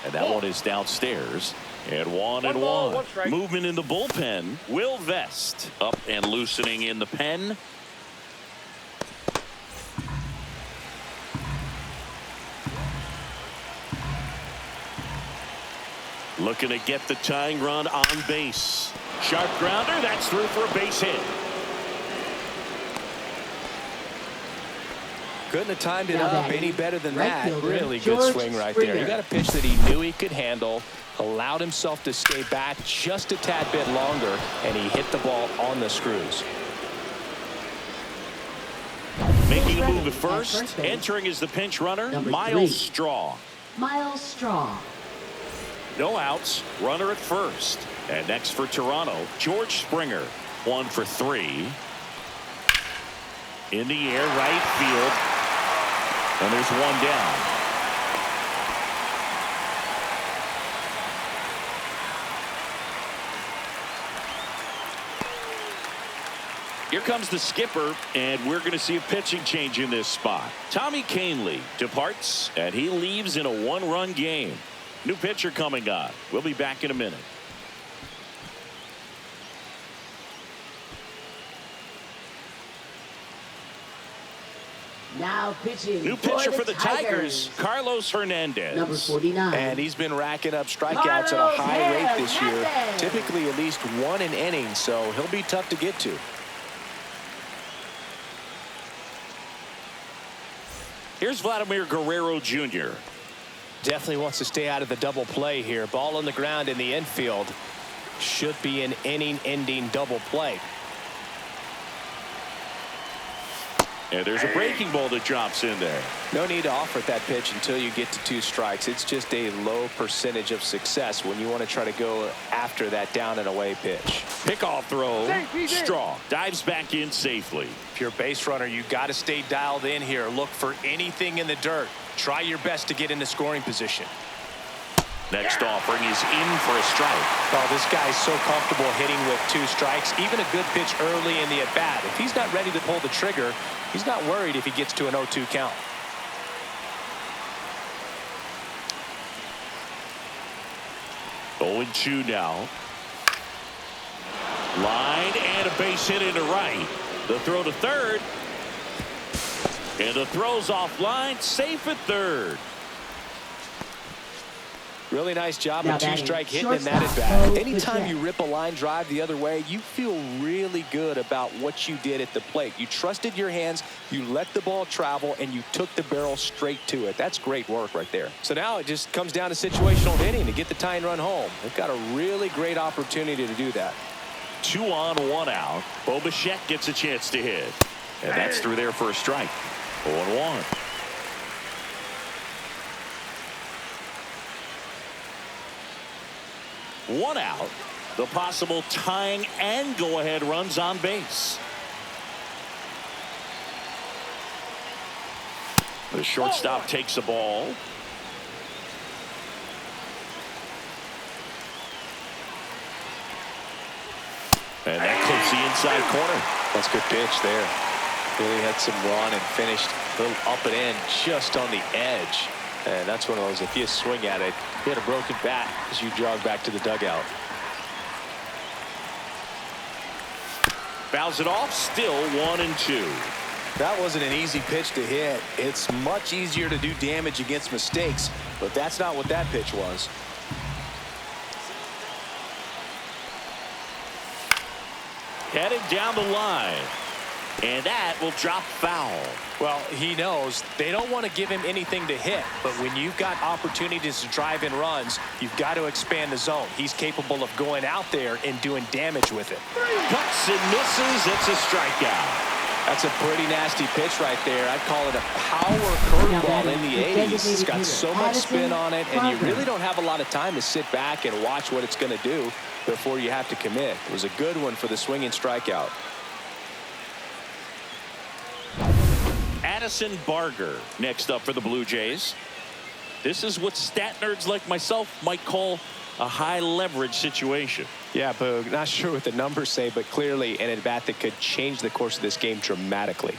S1: And that one is downstairs. And 1 and 1. Movement in the bullpen. Will Vest up and loosening in the pen. Looking to get the tying run on base. Sharp grounder. That's through for a base hit.
S2: Couldn't have timed it up any better than that. Really good
S3: George
S2: swing right
S3: Springer.
S2: there. He got a pitch that he knew he could handle, allowed himself to stay back just a tad bit longer, and he hit the ball on the screws.
S1: Making a move at first. Entering as the pinch runner, Miles Straw.
S3: Miles Straw.
S1: No outs. Runner at first. And next for Toronto, George Springer. 1 for 3. In the air, right field. And there's 1 down. Here comes the skipper, and we're going to see a pitching change in this spot. Tommy Canely departs, and he leaves in a 1-run game. New pitcher coming on. We'll be back in a minute.
S3: Now pitching.
S1: New pitcher for the Tigers, Carlos Hernandez.
S3: Number 49.
S2: And he's been racking up strikeouts at a high rate this year. Typically at least 1 an inning, so he'll be tough to get to.
S1: Here's Vladimir Guerrero Jr.
S2: Definitely wants to stay out of the double play here. Ball on the ground in the infield. Should be an inning-ending double play.
S1: And there's a breaking ball that drops in there.
S2: No need to offer that pitch until you get to 2 strikes. It's just a low percentage of success when you want to try to go after that down and away pitch.
S1: Pickoff throw. Strong. Dives back in safely.
S2: If you're a base runner, you got to stay dialed in here. Look for anything in the dirt. Try your best to get into scoring position.
S1: Next offering is in for a strike.
S2: Oh, this guy's so comfortable hitting with 2 strikes. Even a good pitch early in the at-bat. If he's not ready to pull the trigger, he's not worried if he gets to an 0-2 count.
S1: Oh, 2 now. Line and a base hit into right. The throw to third. And the throw's offline. Safe at third.
S2: Really nice job of 2-strike hitting in
S3: shortstop.
S2: that at-bat.
S3: Oh,
S2: Anytime
S3: good
S2: you rip a line drive the other way, you feel really good about what you did at the plate. You trusted your hands, you let the ball travel, and you took the barrel straight to it. That's great work right there. So now it just comes down to situational hitting to get the tying run home. They've got a really great opportunity to do that.
S1: 2 on, 1 out. Bo Bichette gets a chance to hit. And that's through there for a strike. 0-1. One out. The possible tying and go-ahead runs on base. The shortstop takes the ball. And that clips the inside corner.
S2: That's a good pitch there. Really had some run and finished a little up and in just on the edge. And that's one of those, if you swing at it, you hit a broken bat as you jog back to the dugout.
S1: Fouls it off, still 1-2.
S2: That wasn't an easy pitch to hit. It's much easier to do damage against mistakes, but that's not what that pitch was.
S1: Headed down the line. And that will drop foul.
S2: Well, he knows they don't want to give him anything to hit, but when you've got opportunities to drive in runs, you've got to expand the zone. He's capable of going out there and doing damage with it.
S1: Cuts and misses. It's a strikeout.
S2: That's a pretty nasty pitch right there. I'd call it a power curveball in the 80s. It's got so much spin on it, and you really don't have a lot of time to sit back and watch what it's going to do before you have to commit. It was a good one for the swinging strikeout.
S1: Addison Barger next up for the Blue Jays. This is what stat nerds like myself might call a high leverage situation.
S2: Yeah, Boog, not sure what the numbers say, but clearly an at-bat that could change the course of this game dramatically.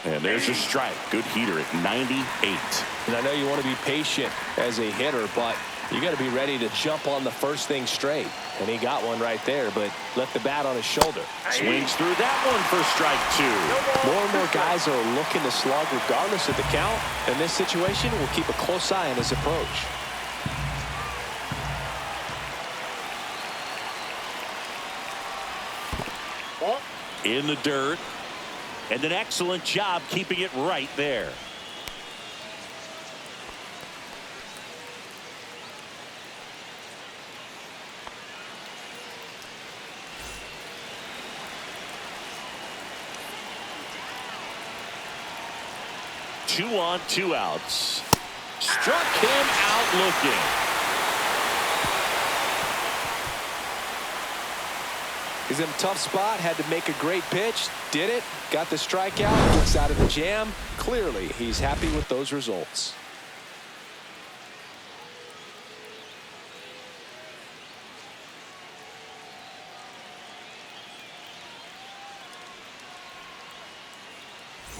S1: And there's a strike. Good heater at 98.
S2: And I know you want to be patient as a hitter, but you got to be ready to jump on the first thing straight. And he got one right there, but left the bat on his shoulder.
S1: Swings through that one for strike 2.
S2: More and more guys are looking to slug regardless of the count. In this situation, we'll keep a close eye on his approach.
S1: In the dirt. And an excellent job keeping it right there. Two on, 2 outs. Struck him out looking.
S2: He's in a tough spot, had to make a great pitch, did it, got the strikeout, gets out of the jam. Clearly, he's happy with those results.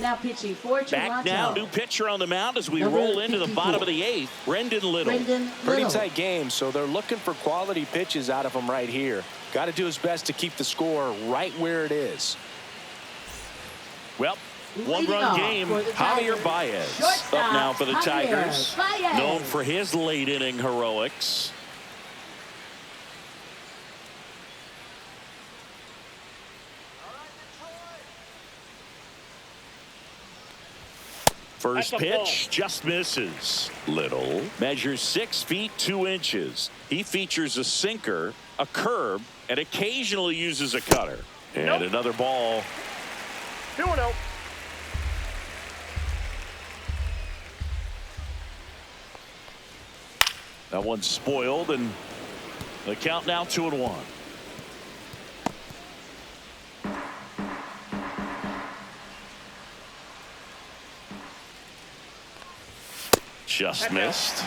S3: Now pitching for Toronto.
S1: Back now, new pitcher on the mound as we
S3: Number
S1: roll into the
S3: 54.
S1: bottom of the 8th. Brendan Little.
S2: Pretty tight game, so they're looking for quality pitches out of him right here. Got to do his best to keep the score right where it is.
S1: Well,
S3: Leading
S1: one-run
S3: off
S1: game.
S3: for the
S1: Javier
S3: Tigers.
S1: Baez
S3: Shortstop,
S1: up now for the
S3: Javier
S1: Tigers.
S3: Baez.
S1: Known for his late-inning heroics. First
S4: That's a ball.
S1: pitch just misses. Little measures 6 feet 2 inches. He features a sinker, a curve, and occasionally uses a cutter. And
S4: Nope.
S1: another ball.
S4: 2-0.
S1: That one's spoiled, and the count now 2-1. Just missed.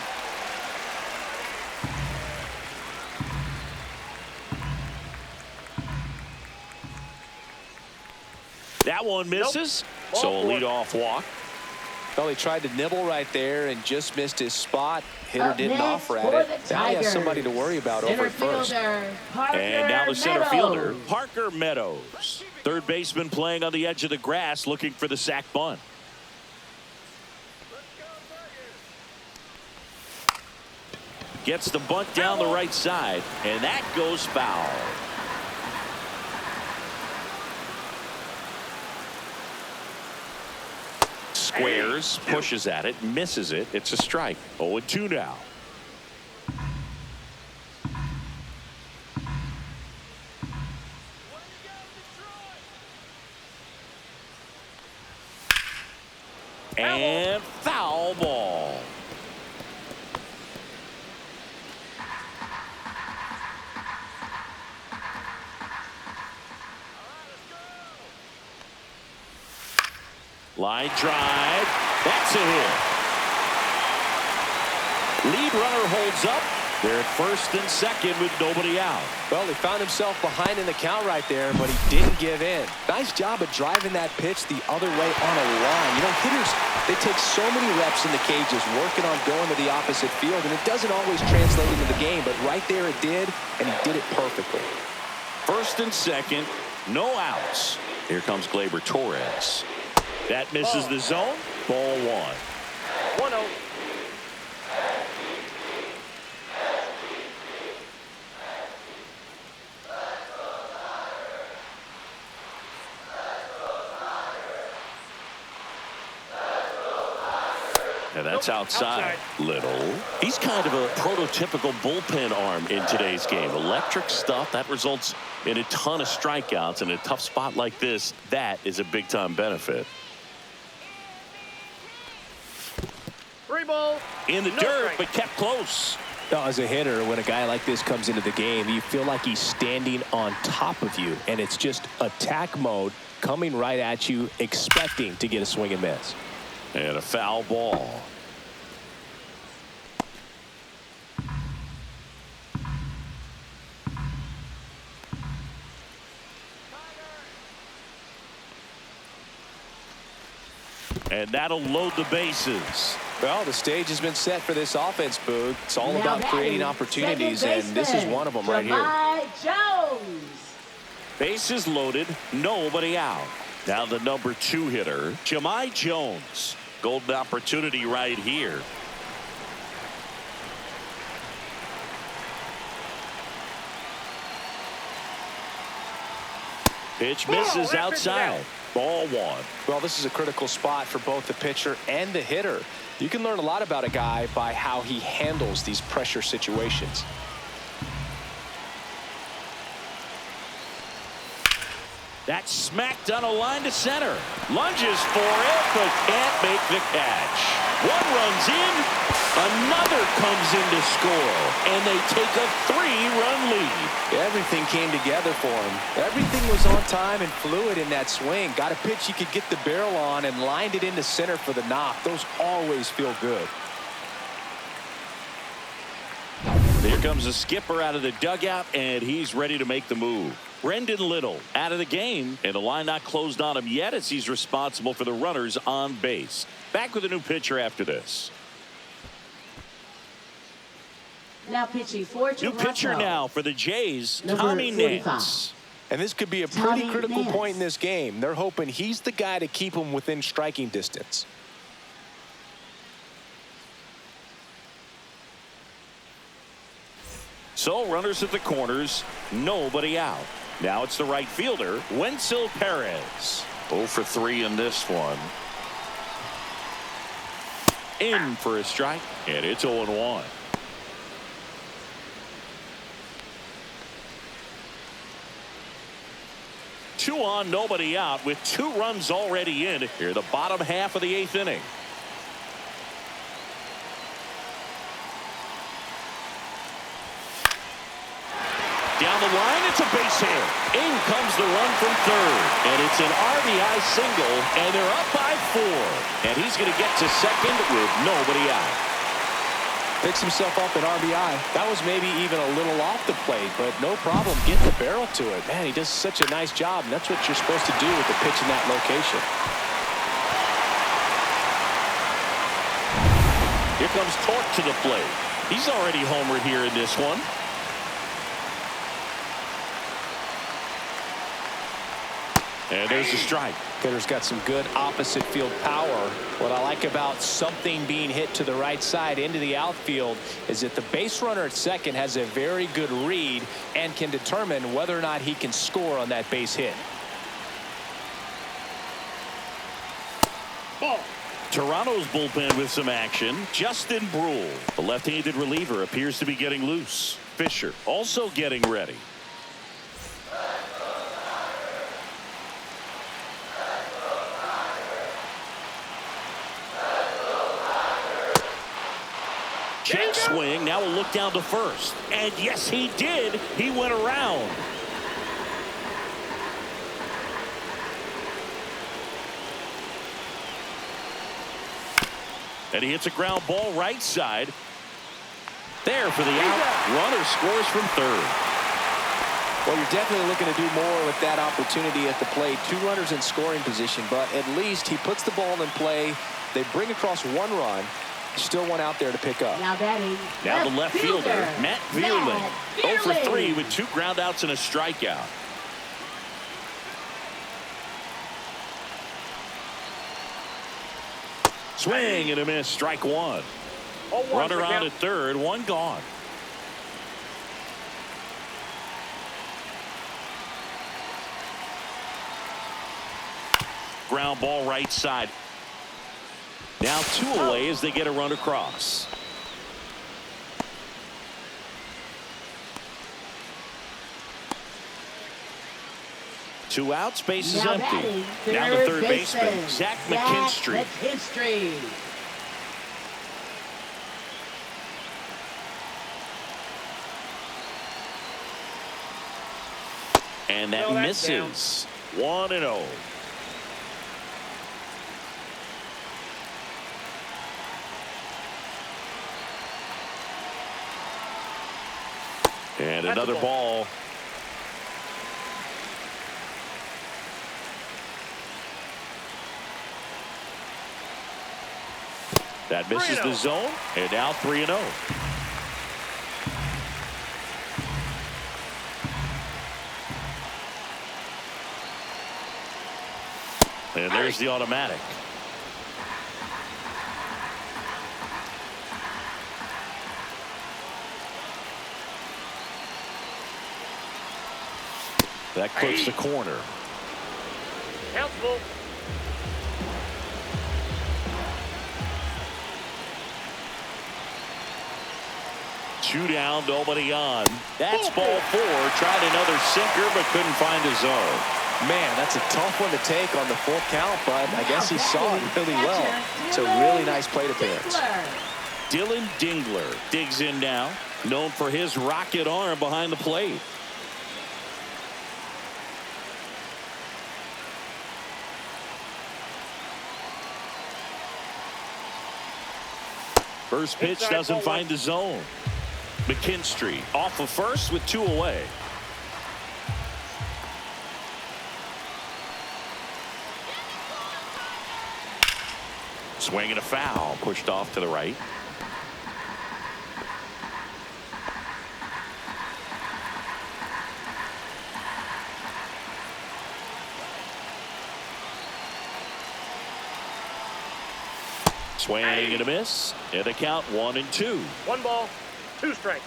S1: That one misses.
S4: Nope.
S1: So a leadoff walk.
S2: Well, he tried to nibble right there and just missed his spot. Hitter
S3: Up
S2: didn't
S3: next
S2: offer
S3: for
S2: at
S3: the
S2: it. Now he has
S3: Tigers.
S2: somebody to worry about over
S3: Center
S2: at first.
S3: fielder, Parker
S1: And now the center fielder,
S3: Meadows.
S1: Parker Meadows. Third baseman playing on the edge of the grass, looking for the sac bunt. Gets the bunt down the right side, and that goes foul. Squares, pushes at it, misses it. It's a strike. 0-2 now. And foul ball. Line drive. That's a hit. Lead runner holds up. They're at first and second with nobody out.
S2: Well, he found himself behind in the count right there, but he didn't give in. Nice job of driving that pitch the other way on a line. You know, hitters, they take so many reps in the cages working on going to the opposite field, and it doesn't always translate into the game, but right there it did, and he did it perfectly.
S1: First and second, no outs. Here comes Gleyber Torres. That misses the zone. Ball 1.
S4: 1-0.
S1: And that's outside. Little. He's kind of a prototypical bullpen arm in today's game. Electric stuff that results in a ton of strikeouts. In a tough spot like this, that is a big time benefit.
S4: 3 ball.
S1: In the
S4: No
S1: dirt,
S4: strike.
S1: but kept close.
S2: Now, as a hitter, when a guy like this comes into the game, you feel like he's standing on top of you, and it's just attack mode coming right at you, expecting to get a swing and miss.
S1: And a foul ball. And that'll load the bases.
S2: Well, the stage has been set for this offense, Boog. It's all
S3: Now
S2: about creating
S3: batting,
S2: opportunities,
S3: second
S2: and this is one of them right here.
S3: Jones.
S1: Bases loaded, nobody out. Now the number 2 hitter, Jahmai Jones. Golden opportunity right here. Pitch misses outside. Ball 1.
S2: Well, this is a critical spot for both the pitcher and the hitter. You can learn a lot about a guy by how he handles these pressure situations.
S1: That's smacked on a line to center. Lunges for it, but can't make the catch. One runs in, another comes in to score, and they take a 3-run lead.
S2: Everything came together for him. Everything was on time and fluid in that swing. Got a pitch he could get the barrel on and lined it into center for the knock. Those always feel good.
S1: Here comes the skipper out of the dugout, and he's ready to make the move. Brendan Little out of the game, and the line not closed on him yet as he's responsible for the runners on base. Back with a new pitcher after this.
S3: Now pitching for
S1: New pitcher now for the Jays,
S3: Number
S1: Tommy
S3: 45.
S1: Nance.
S2: And this could be a pretty
S3: Tommy
S2: critical
S3: Nance.
S2: point in this game. They're hoping he's the guy to keep them within striking distance.
S1: So runners at the corners, nobody out. Now it's the right fielder, Wenzel Perez. 0 for 3 in this one. In for a strike, and it's 0-1. Two on, nobody out with 2 runs already in here, the bottom half of the 8th inning. Down the line, it's a base hit. In comes the run from third, and it's an RBI single, and they're up by 4. And he's going to get to second with nobody out.
S2: Picks himself up at RBI. That was maybe even a little off the plate, but no problem getting the barrel to it. Man, he does such a nice job, and that's what you're supposed to do with the pitch in that location.
S1: Here comes Tork to the plate. He's already homered here in this one. And there's a strike.
S2: Hitter's got some good opposite field power. What I like about something being hit to the right side into the outfield is that the base runner at second has a very good read and can determine whether or not he can score on that base hit.
S4: Ball.
S1: Toronto's bullpen with some action. Justin Brule, the left-handed reliever, appears to be getting loose. Fisher also getting ready. Check swing. Now we'll look down to first. And yes, he did. He went around. And he hits a ground ball right side. There for the out. Runner scores from third.
S2: Well, you're definitely looking to do more with that opportunity at the plate. 2 runners in scoring position, but at least he puts the ball in play. They bring across 1 run. Still one out there to pick up.
S3: Now batting.
S1: Now the left fielder, Matt Vierling. 0 for 3 with 2 groundouts and a strikeout. Swing and a miss. Strike 1. Runner on at third. 1 gone. Ground ball right side. Now 2 away as they get a run across. Two outs, base is empty. Now the third baseman, Zach McKinstry. And that misses. 1-0. And another ball. That misses the zone. And now 3-0. And there's the automatic. That clips the corner.
S4: Helpful.
S1: Two down, nobody on. That's ball 4. Tried another sinker, but couldn't find his zone.
S2: Man, that's a tough one to take on the full count, but I guess he saw it really well. It's a really nice plate appearance.
S1: Dylan Dingler digs in now, known for his rocket arm behind the plate. First pitch doesn't find the zone. McKinstry off of first with 2 away. Swing and a foul, pushed off to the right. Swing and a miss. And a count 1-2.
S4: 1 ball, 2 strikes.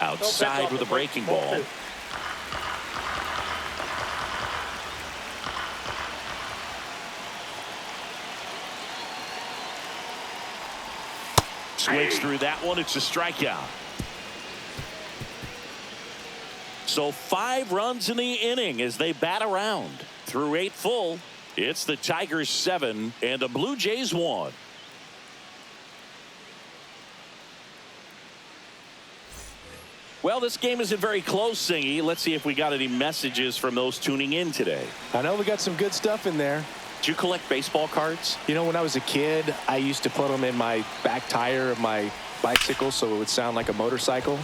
S1: Outside with a breaking ball. Swings through that one. It's a strikeout. So 5 runs in the inning as they bat around. Through 8 full, it's the Tigers 7 and the Blue Jays 1. Well, this game isn't very close, Singy. Let's see if we got any messages from those tuning in today.
S2: I know we got some good stuff in there.
S1: Do you collect baseball cards?
S2: You know, when I was a kid, I used to put them in my back tire of my bicycle so it would sound like a motorcycle.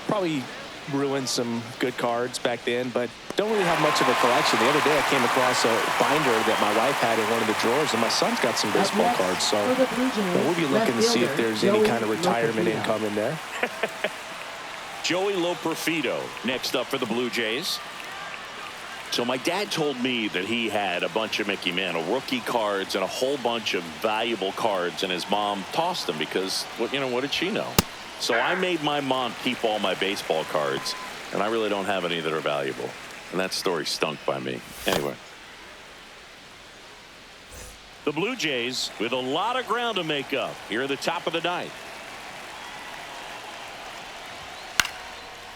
S2: Probably ruined some good cards back then, but don't really have much of a collection. The other day I came across a binder that my wife had in one of the drawers, and my son's got some baseball cards. So we'll be looking to see if there's any kind of retirement income in there.
S1: Joey Loperfido next up for the Blue Jays. So my dad told me that he had a bunch of Mickey Mantle rookie cards and a whole bunch of valuable cards, and his mom tossed them because, what did she know? So I made my mom keep all my baseball cards, and I really don't have any that are valuable. And that story stunk by me. Anyway. The Blue Jays with a lot of ground to make up here at the top of the ninth.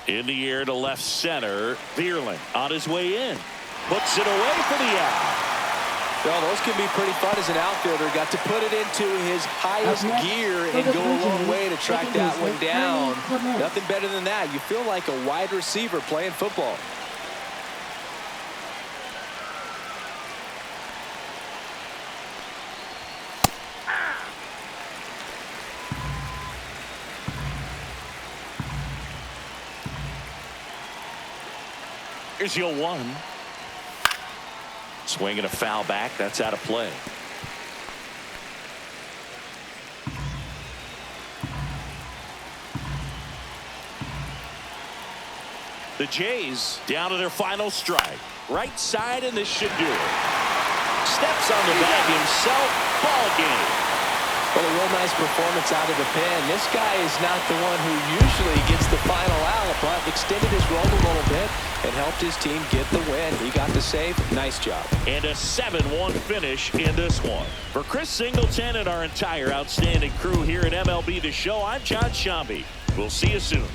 S1: In the air to left center. Vierling on his way in. Puts it away for the out.
S2: Well, those can be pretty fun as an outfielder. Got to put it into his highest gear and go a long way to track that one down. Nothing better than that. You feel like a wide receiver playing football.
S1: Here's the 0-1. Swinging a foul back. That's out of play. The Jays down to their final strike. Right side, and this should do it. Steps on the bag himself. Ball game.
S2: Well, a real nice performance out of the pen. This guy is not the one who usually gets the final out, but extended his role a little bit and helped his team get the win. He got the save. Nice job.
S1: And a 7-1 finish in this one. For Chris Singleton and our entire outstanding crew here at MLB The Show, I'm John Shambi. We'll see you soon.